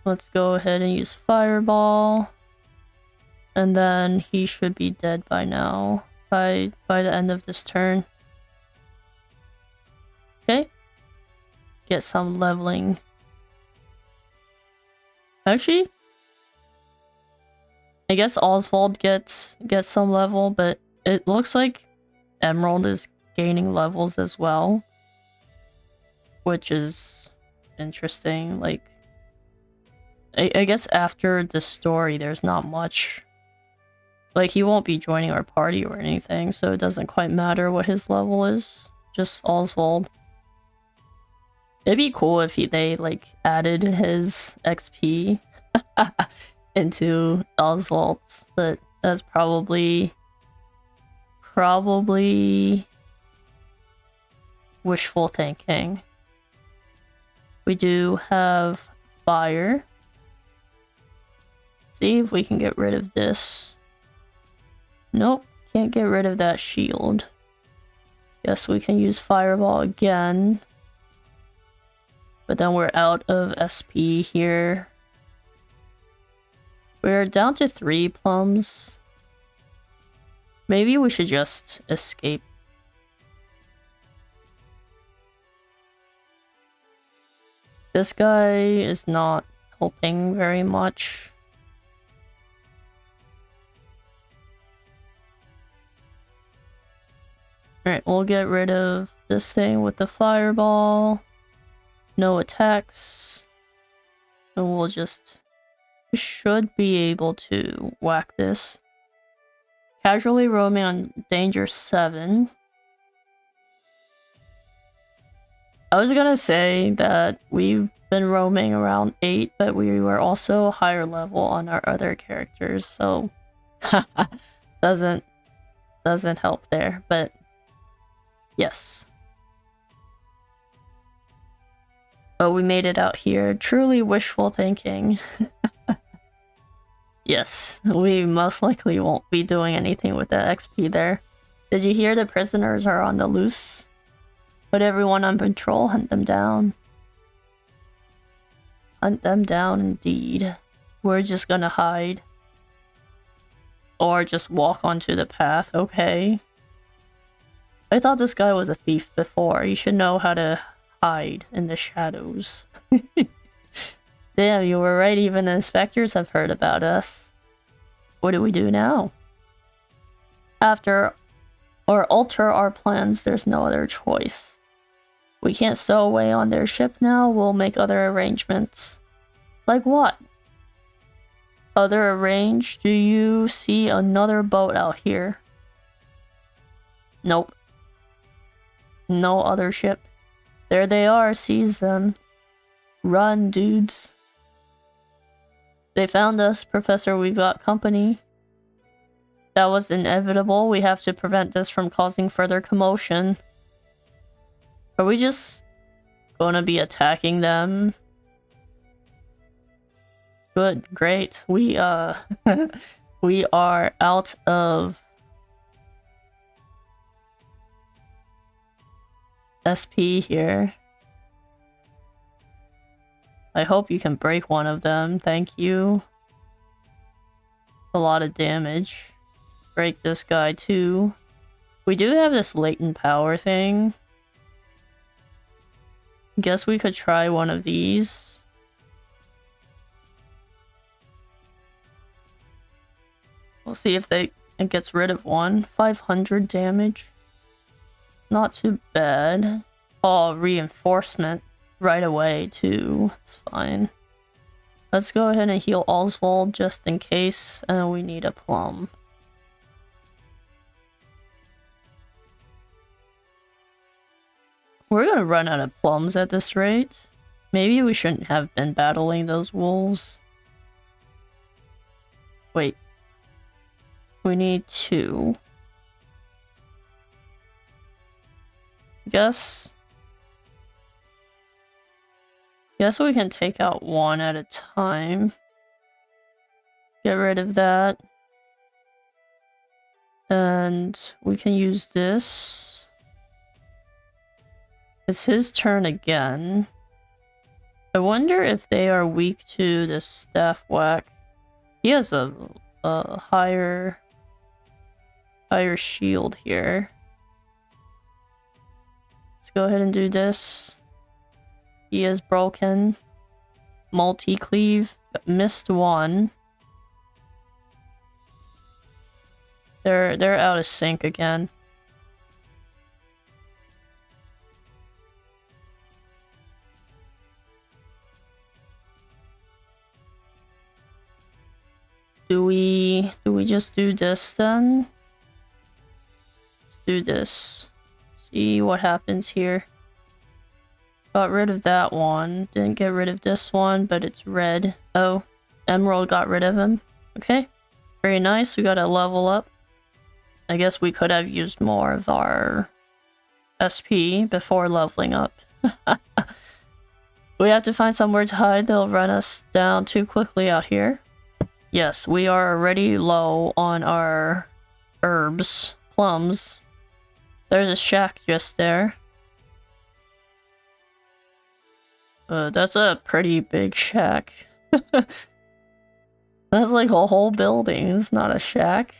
Speaker 1: Let's go ahead and use Fireball. And then he should be dead by now. By the end of this turn. Okay, get some leveling. Actually, I guess Osvald gets some level, but it looks like Emerald is gaining levels as well, which is interesting. Like, I guess after the story, there's not much. Like, he won't be joining our party or anything, so it doesn't quite matter what his level is. Just Osvald. It'd be cool if they, like, added his XP into Oswald's, but that's probably wishful thinking. We do have fire. See if we can get rid of this. Nope, can't get rid of that shield. Guess we can use fireball again. But then we're out of SP here. We're down to 3 plums. Maybe we should just escape. This guy is not helping very much. Alright, we'll get rid of this thing with the fireball. No attacks. And we'll just... We should be able to whack this. Casually roaming on danger 7. I was gonna say that we've been roaming around 8, but we were also higher level on our other characters, so... doesn't help there, but... Yes. Oh, we made it out here. Truly wishful thinking. Yes, we most likely won't be doing anything with that XP there. Did you hear the prisoners are on the loose? Put everyone on patrol, hunt them down. Hunt them down indeed. We're just gonna hide. Or just walk onto the path, okay. I thought this guy was a thief before. You should know how to hide in the shadows. Damn, you were right. Even the inspectors have heard about us. What do we do now? After or alter our plans, there's no other choice. We can't stow away on their ship now. We'll make other arrangements. Like what? Other arrange? Do you see another boat out here? Nope. No other ship. There they are, seize them. Run, dudes. They found us, Professor, we've got company. That was inevitable, we have to prevent this from causing further commotion. Are we just gonna be attacking them? Good, great. We we are out of SP here. I hope you can break one of them, thank you. A lot of damage. Break this guy too. We do have this latent power thing. Guess we could try one of these. We'll see if it gets rid of one. 500 damage. Not too bad. Oh, reinforcement right away too. It's fine. Let's go ahead and heal Osvald just in case we need a plum. We're gonna run out of plums at this rate. Maybe we shouldn't have been battling those wolves. Wait. We need 2. Guess we can take out 1 at a time. Get rid of that. And we can use this. It's his turn again. I wonder if they are weak to the staff whack. He has a higher shield here. Let's go ahead and do this. He is broken. Multi-cleave. Missed one. They're out of sync again. Do we just do this then? Let's do this. See what happens here. Got rid of that one. Didn't get rid of this one, but it's red. Oh, Emerald got rid of him. Okay. Very nice. We got a level up. I guess we could have used more of our SP before leveling up. We have to find somewhere to hide. They'll run us down too quickly out here. Yes, we are already low on our herbs, plums. There's a shack just there. That's a pretty big shack. That's like a whole building. It's not a shack.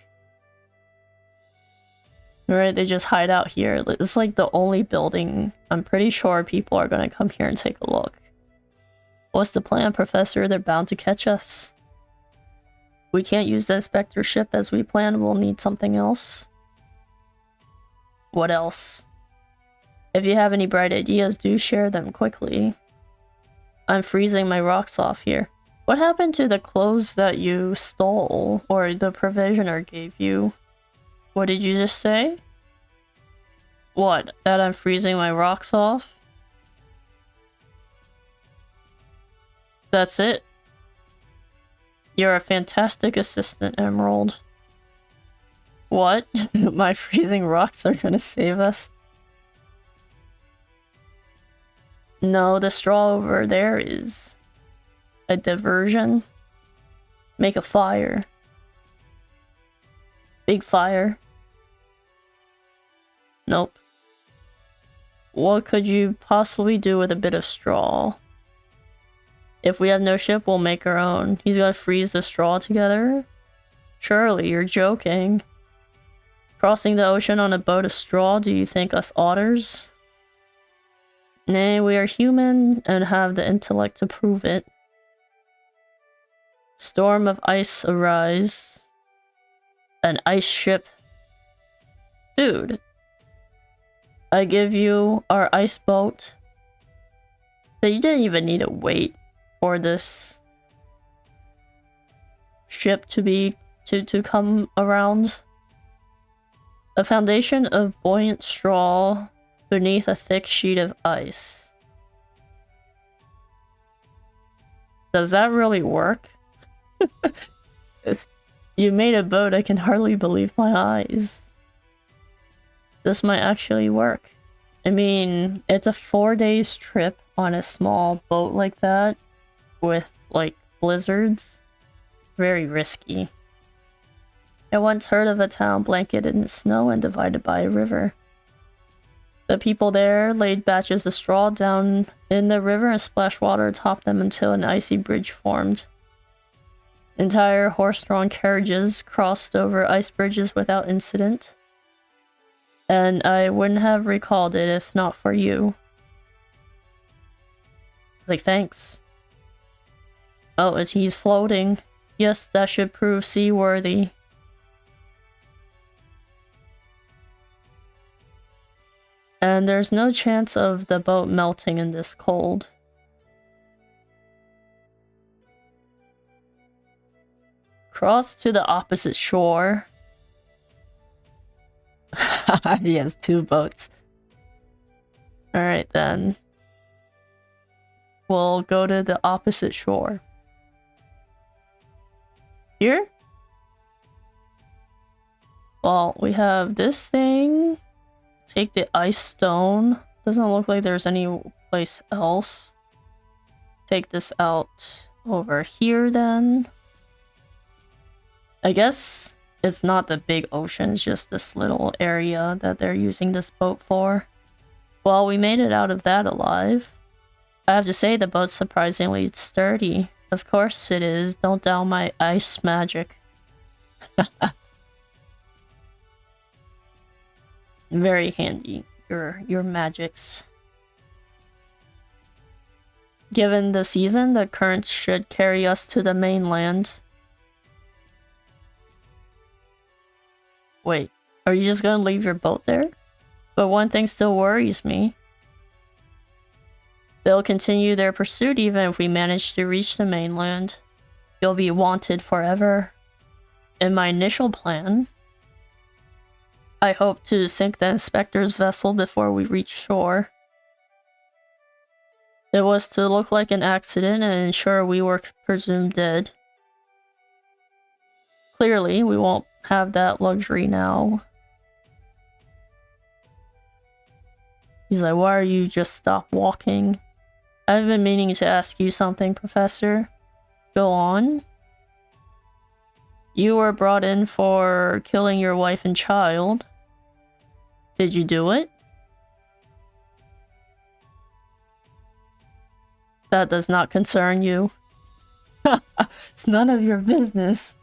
Speaker 1: Alright, they just hide out here. It's like the only building. I'm pretty sure people are gonna come here and take a look. What's the plan, Professor? They're bound to catch us. We can't use the inspector ship as we planned. We'll need something else. What else? If you have any bright ideas, do share them quickly. I'm freezing my rocks off here. What happened to the clothes that you stole, or the provisioner gave you? What did you just say? What? That I'm freezing my rocks off? That's it? You're a fantastic assistant, Emerald. What? My freezing rocks are gonna save us? No, the straw over there is a diversion. Make a fire. Big fire. Nope. What could you possibly do with a bit of straw? If we have no ship, we'll make our own. He's gotta freeze the straw together? Surely, you're joking. Crossing the ocean on a boat of straw, do you think us otters? Nay, we are human and have the intellect to prove it. Storm of ice arise. An ice ship. Dude. I give you our ice boat. So you didn't even need to wait for this ship to come around. A foundation of buoyant straw beneath a thick sheet of ice. Does that really work? You made a boat, I can hardly believe my eyes. This might actually work. I mean, it's a 4 days trip on a small boat like that with, like, blizzards. Very risky. I once heard of a town blanketed in snow and divided by a river. The people there laid batches of straw down in the river and splashed water atop them until an icy bridge formed. Entire horse-drawn carriages crossed over ice bridges without incident. And I wouldn't have recalled it if not for you. Like, thanks. Oh, he's floating. Yes, that should prove seaworthy. And there's no chance of the boat melting in this cold. Cross to the opposite shore. He has 2 boats. Alright then. We'll go to the opposite shore. Here? Well, we have this thing. Take the ice stone. Doesn't look like there's any place else. Take this out over here then. I guess it's not the big ocean, it's just this little area that they're using this boat for. Well, we made it out of that alive. I have to say the boat's surprisingly sturdy. Of course it is. Don't doubt my ice magic. Very handy, your magics. Given the season, the currents should carry us to the mainland. Wait, are you just gonna leave your boat there? But one thing still worries me. They'll continue their pursuit even if we manage to reach the mainland. You'll be wanted forever. In my initial plan, I hope to sink the inspector's vessel before we reach shore. It was to look like an accident and ensure we were presumed dead. Clearly, we won't have that luxury now. He's like, why are you just stop walking? I've been meaning to ask you something, Professor. Go on. You were brought in for killing your wife and child. Did you do it? That does not concern you. It's none of your business.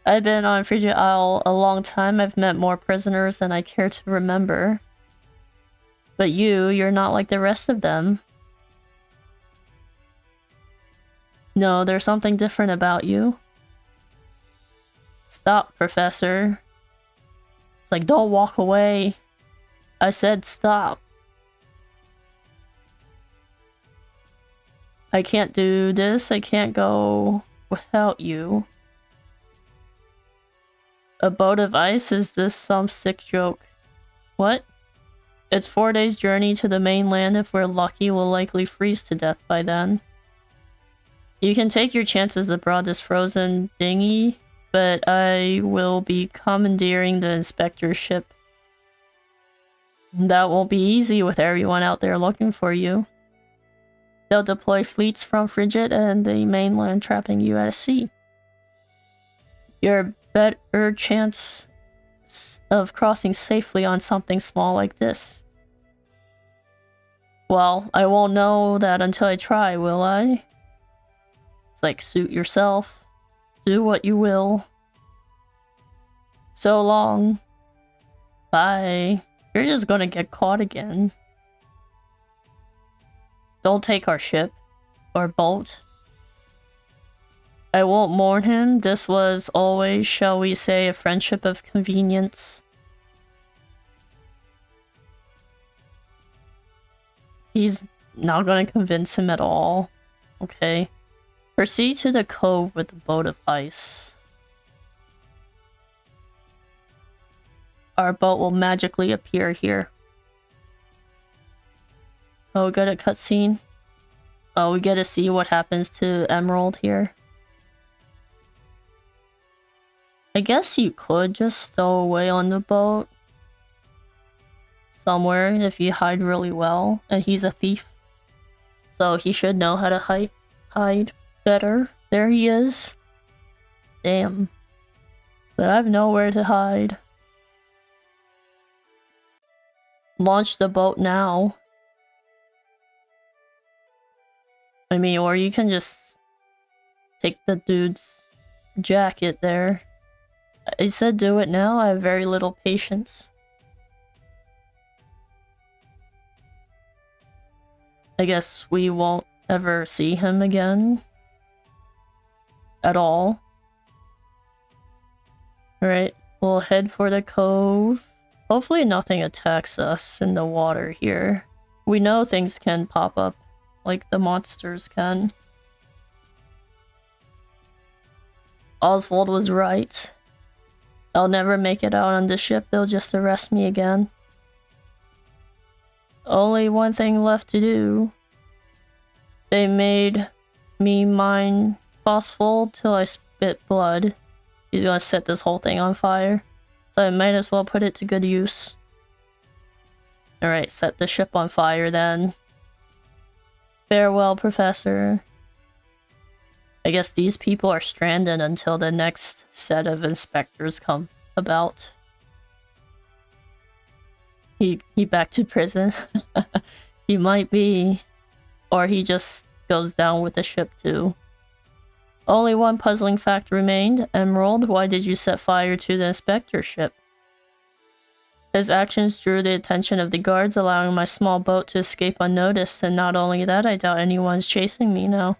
Speaker 1: I've been on Frigid Isle a long time. I've met more prisoners than I care to remember. But you're not like the rest of them. No, there's something different about you. Stop, Professor. It's like, don't walk away. I said stop. I can't do this. I can't go without you. A boat of ice? Is this some sick joke? What? It's 4 days' journey to the mainland. If we're lucky, we'll likely freeze to death by then. You can take your chances aboard this frozen dinghy, but I will be commandeering the inspector's ship. That won't be easy with everyone out there looking for you. They'll deploy fleets from Frigid and the mainland, trapping you at sea. Your better chance of crossing safely on something small like this. Well, I won't know that until I try, will I? It's like, suit yourself. Do what you will. So long. Bye. You're just gonna get caught again. Don't take our ship. Or boat. I won't mourn him. This was always, shall we say, a friendship of convenience. He's not gonna convince him at all. Okay. Proceed to the cove with the boat of ice. Our boat will magically appear here. Oh, we got a cutscene. Oh, we get to see what happens to Emerald here. I guess you could just stow away on the boat. Somewhere if you hide really well. And he's a thief. So he should know how to hide better. There he is. Damn. So I have nowhere to hide. Launch the boat now. I mean, or you can just take the dude's jacket there. I said do it now. I have very little patience. I guess we won't ever see him again. At all. Alright, we'll head for the cove. Hopefully nothing attacks us in the water here. We know things can pop up, like the monsters can. Osvald was right. I'll never make it out on the ship, they'll just arrest me again. Only one thing left to do. They made me mine Osvald till I spit blood. He's gonna set this whole thing on fire. So I might as well put it to good use. Alright, set the ship on fire then. Farewell, Professor. I guess these people are stranded until the next set of inspectors come about. He back to prison. He might be. Or he just goes down with the ship too. Only one puzzling fact remained. Emerald, why did you set fire to the inspector ship? His actions drew the attention of the guards, allowing my small boat to escape unnoticed, and not only that, I doubt anyone's chasing me now.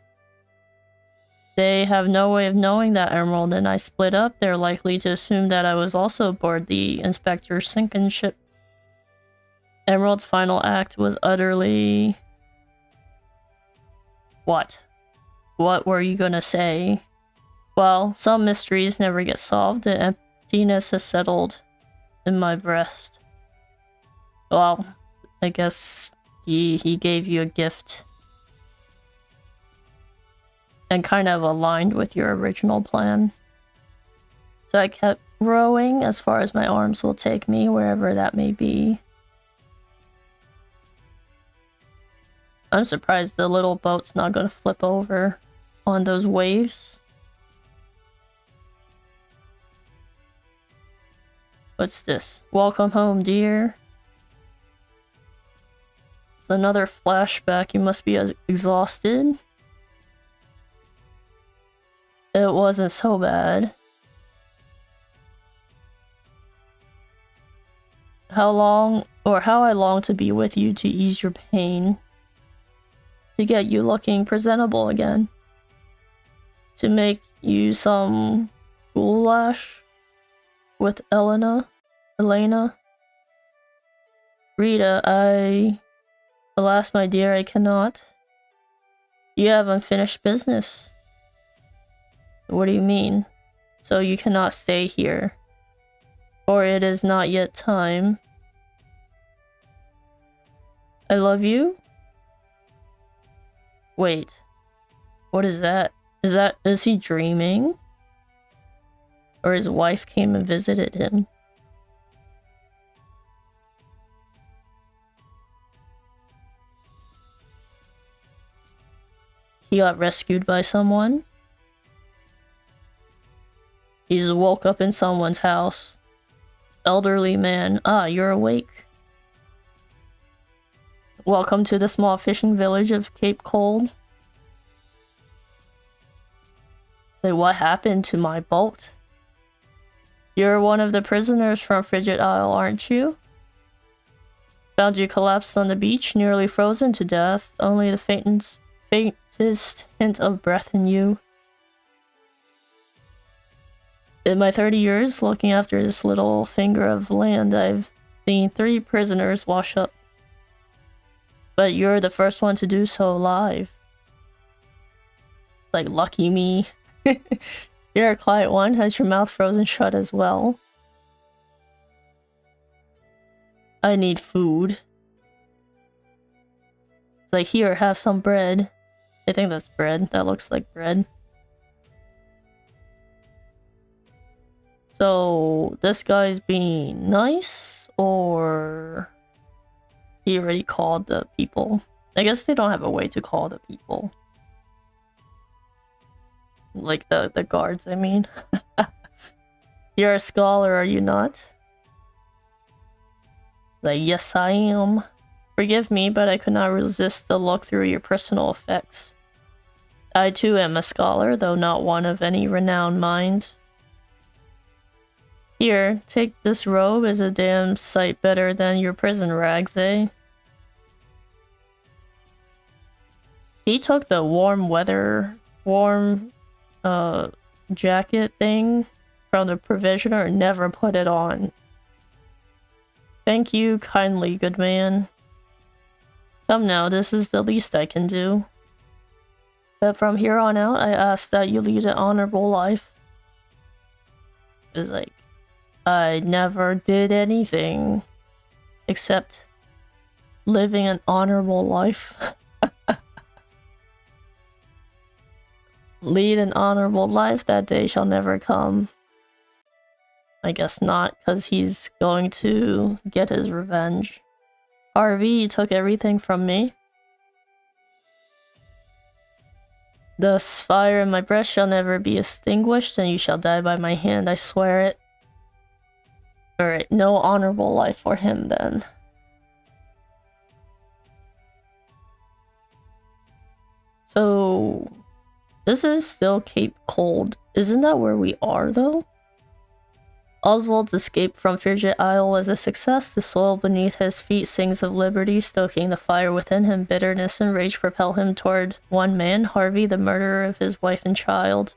Speaker 1: They have no way of knowing that Emerald and I split up. They're likely to assume that I was also aboard the Inspector's sinking ship. Emerald's final act was utterly... What? What were you gonna say? Well, some mysteries never get solved. The emptiness has settled in my breast. Well, I guess he gave you a gift. And kind of aligned with your original plan. So I kept rowing as far as my arms will take me, wherever that may be. I'm surprised the little boat's not gonna flip over on those waves. What's this? Welcome home, dear. It's another flashback. You must be exhausted. It wasn't so bad. How I long to be with you to ease your pain. To get you looking presentable again. To make you some goulash with Elena. Rita, alas, my dear, I cannot. You have unfinished business. What do you mean? So you cannot stay here. Or it is not yet time. I love you? Wait. What is that? Is he dreaming? Or his wife came and visited him? He got rescued by someone? He just woke up in someone's house. Elderly man. Ah, you're awake. Welcome to the small fishing village of Cape Cold. Say, what happened to my boat? You're one of the prisoners from Frigid Isle, aren't you? Found you collapsed on the beach, nearly frozen to death. Only the faintest hint of breath in you. In my 30 years looking after this little finger of land, I've seen 3 prisoners wash up. But you're the first one to do so alive. Like, lucky me. You're a quiet one. Has your mouth frozen shut as well? I need food. It's like, here, have some bread. I think that's bread. That looks like bread. So, this guy's being nice, or he already called the people? I guess they don't have a way to call the people. Like the guards, I mean. You're a scholar, are you not? Like, yes, I am. Forgive me, but I could not resist the look through your personal effects. I too am a scholar, though not one of any renowned mind. Here, take this robe. Is a damn sight better than your prison rags, eh? He took the warm jacket thing from the provisioner and never put it on. Thank you kindly, good man. Come now, this is the least I can do. But from here on out, I ask that you lead an honorable life. It's like, I never did anything except living an honorable life. Lead an honorable life, that day shall never come. I guess not, because he's going to get his revenge. Harvey, you took everything from me. Thus, fire in my breast shall never be extinguished, and you shall die by my hand, I swear it. Alright, no honorable life for him then. So, this is still Cape Cold. Isn't that where we are, though? Oswald's escape from Frigid Isle was a success. The soil beneath his feet sings of liberty, stoking the fire within him. Bitterness and rage propel him toward one man, Harvey, the murderer of his wife and child.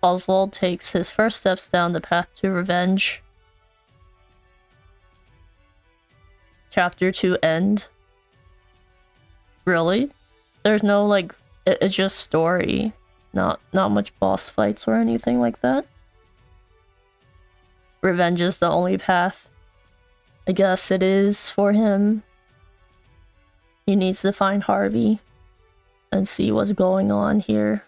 Speaker 1: Oswald takes his first steps down the path to revenge. Chapter 2 end. Really? There's no, like, it's just story. Not much boss fights or anything like that. Revenge is the only path. I guess it is for him. He needs to find Harvey and see what's going on here.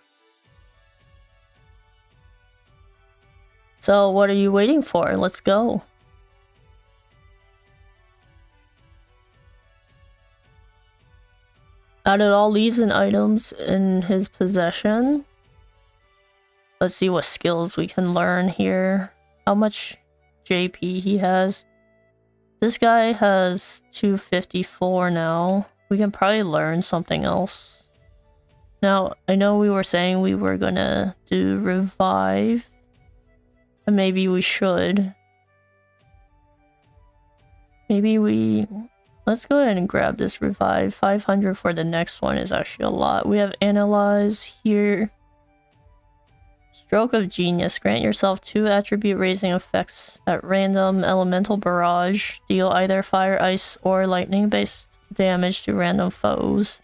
Speaker 1: So what are you waiting for? Let's go. Added all leaves and items in his possession. Let's see what skills we can learn here. How much JP he has. This guy has 254 now. We can probably learn something else. Now, I know we were saying we were gonna do revive. And maybe we should. Let's go ahead and grab this revive. 500 for the next one is actually a lot. We have analyze here. Stroke of Genius. Grant yourself 2 attribute raising effects at random. Elemental Barrage. Deal either fire, ice, or lightning based damage to random foes.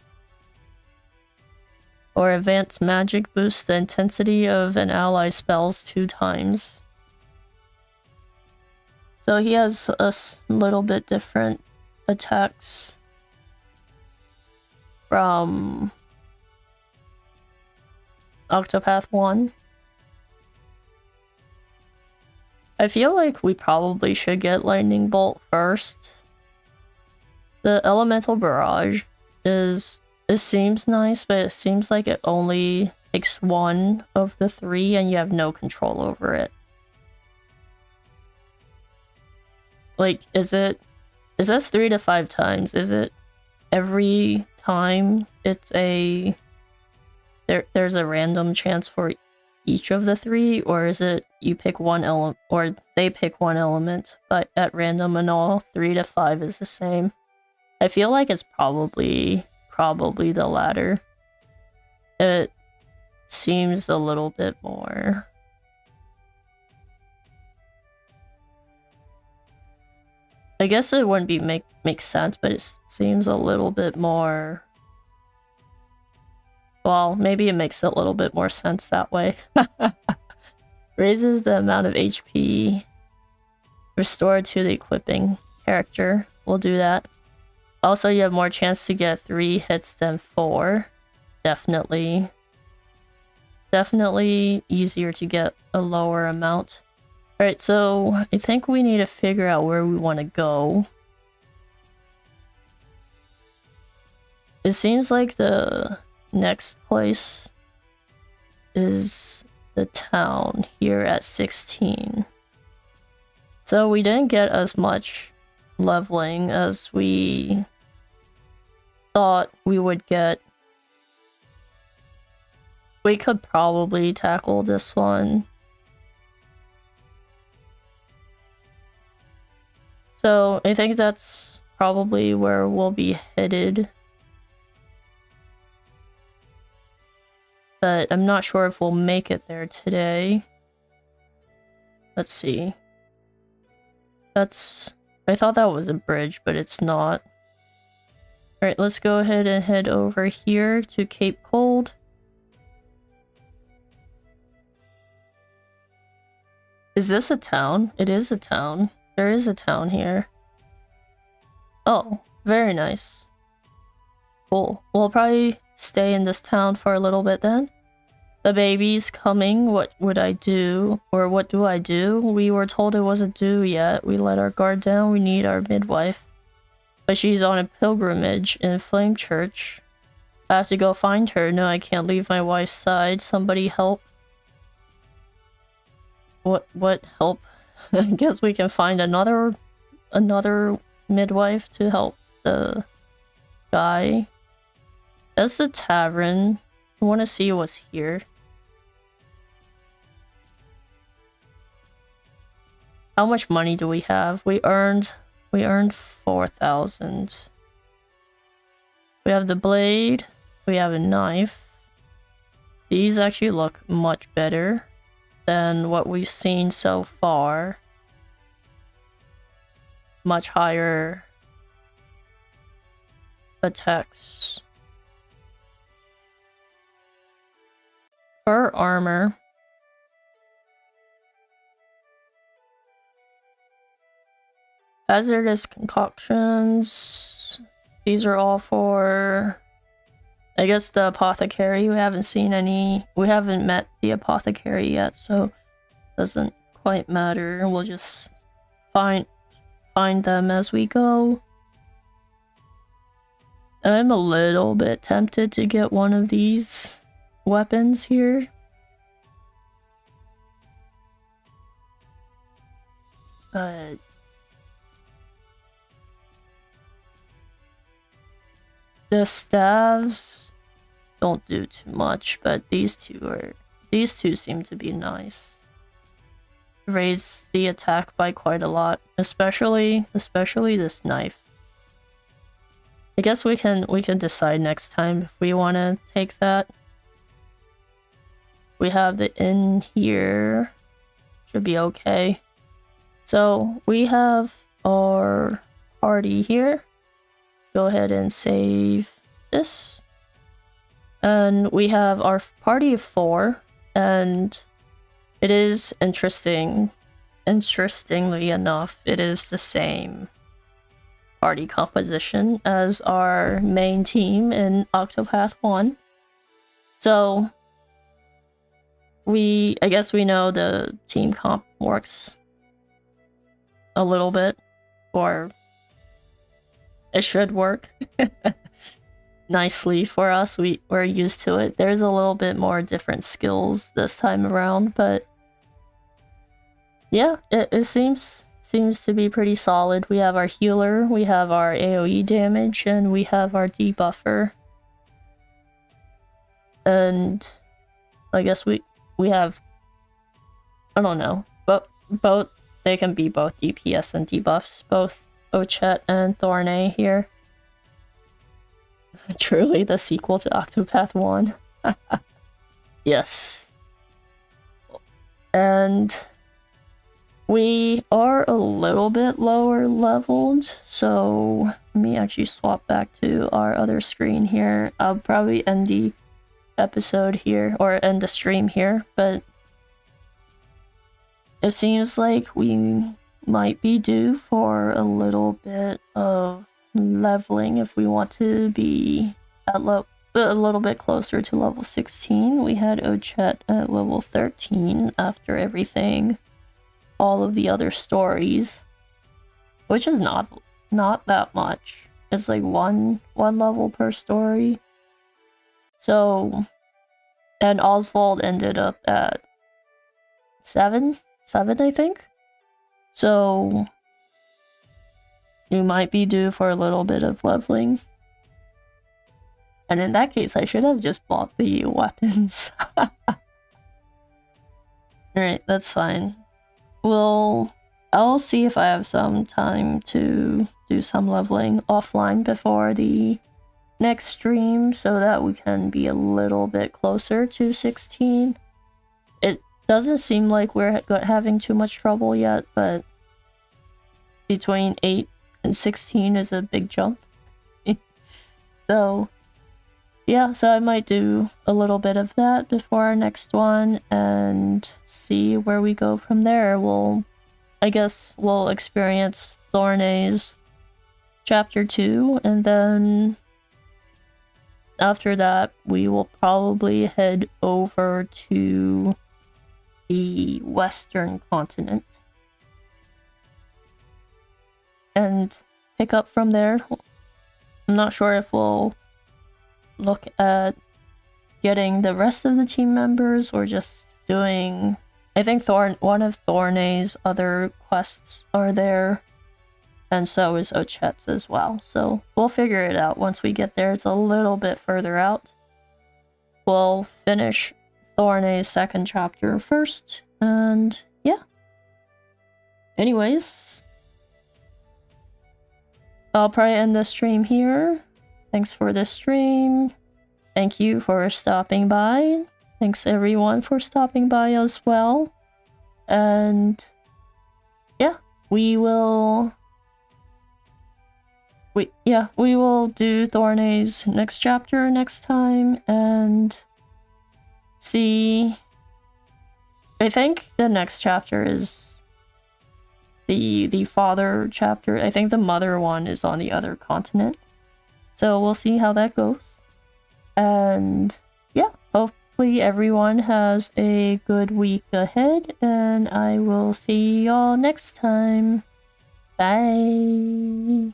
Speaker 1: Or Advanced Magic. Boost the intensity of an ally's spells 2 times. So he has a little bit different attacks from Octopath 1. I feel like we probably should get Lightning Bolt first. The Elemental Barrage it seems nice, but it seems like it only takes 1 of the 3 and you have no control over it. Like, is this 3 to 5 times? Is it every time it's there's a random chance for each of the 3, or is it you pick one element, or they pick one element, but at random and all 3 to 5 is the same? I feel like it's probably the latter. It seems a little bit more. I guess it wouldn't be make sense, but it seems a little bit more. Well, maybe it makes a little bit more sense that way. Raises the amount of HP restored to the equipping character. We'll do that. Also, you have more chance to get 3 hits than 4. Definitely easier to get a lower amount. Alright, so I think we need to figure out where we want to go. It seems like the next place is the town here at 16. So we didn't get as much leveling as we thought we would get. We could probably tackle this one. So I think that's probably where we'll be headed. But I'm not sure if we'll make it there today. Let's see. I thought that was a bridge, but it's not. Alright, let's go ahead and head over here to Cape Cold. Is this a town? It is a town. There is a town here. Oh, very nice. Cool. We'll probably stay in this town for a little bit then. The baby's coming. What would I do? Or what do I do? We were told it wasn't due yet. We let our guard down. We need our midwife. But she's on a pilgrimage in Flame Church. I have to go find her. No, I can't leave my wife's side. Somebody help. What help? I guess we can find another midwife to help the guy. That's the tavern. I want to see what's here. How much money do we have? We earned 4,000. We have the blade. We have a knife. These actually look much better than what we've seen so far. Much higher attacks. Fur armor. Hazardous concoctions. These are all for, I guess, the apothecary. We haven't seen any. We haven't met the apothecary yet, so it doesn't quite matter. We'll just find them as we go. I'm a little bit tempted to get one of these weapons here. But the staves don't do too much, but these two seem to be nice. Raise the attack by quite a lot, especially this knife. I guess we can decide next time if we want to take that. We have the inn here. Should be okay. So we have our party here. Go ahead and save this. And we have our party of 4, and it is interestingly enough, it is the same party composition as our main team in Octopath 1. So I guess we know the team comp works a little bit, or it should work nicely for us. We're used to it. There's a little bit more different skills this time around, but yeah, it seems to be pretty solid. We have our healer, we have our AoE damage, and we have our debuffer. And I guess we have, I don't know, but both, they can be both DPS and debuffs, both Ochet and Thornay here. Truly the sequel to Octopath 1. Yes. And we are a little bit lower leveled, so let me actually swap back to our other screen here. I'll probably end the episode here, or end the stream here, but it seems like we might be due for a little bit of leveling if we want to be at a little bit closer to level 16. We had Ochet at level 13 after everything, all of the other stories, which is not that much. It's like one level per story. So, and Osvald ended up at 7 I think. So you might be due for a little bit of leveling. And in that case, I should have just bought the weapons. Alright, that's fine. I'll see if I have some time to do some leveling offline before the next stream so that we can be a little bit closer to 16. It doesn't seem like we're having too much trouble yet, but between 8 and 16 is a big jump. So yeah, so I might do a little bit of that before our next one and see where we go from there. I guess we'll experience Thornay's chapter 2, and then after that we will probably head over to the western continent and pick up from there. I'm not sure if we'll look at getting the rest of the team members or just doing, I think one of Thornay's other quests are there, and so is Ochet's as well. So we'll figure it out once we get there. It's a little bit further out. We'll finish Thornay's second chapter first, and yeah. anyways, I'll probably end the stream here. Thanks for the stream. Thank you for stopping by. Thanks everyone for stopping by as well. And yeah, we will do Thornay's next chapter next time and see. I think the next chapter is the father chapter. I think the mother one is on the other continent. So we'll see how that goes. And yeah, hopefully everyone has a good week ahead, and I will see y'all next time. Bye.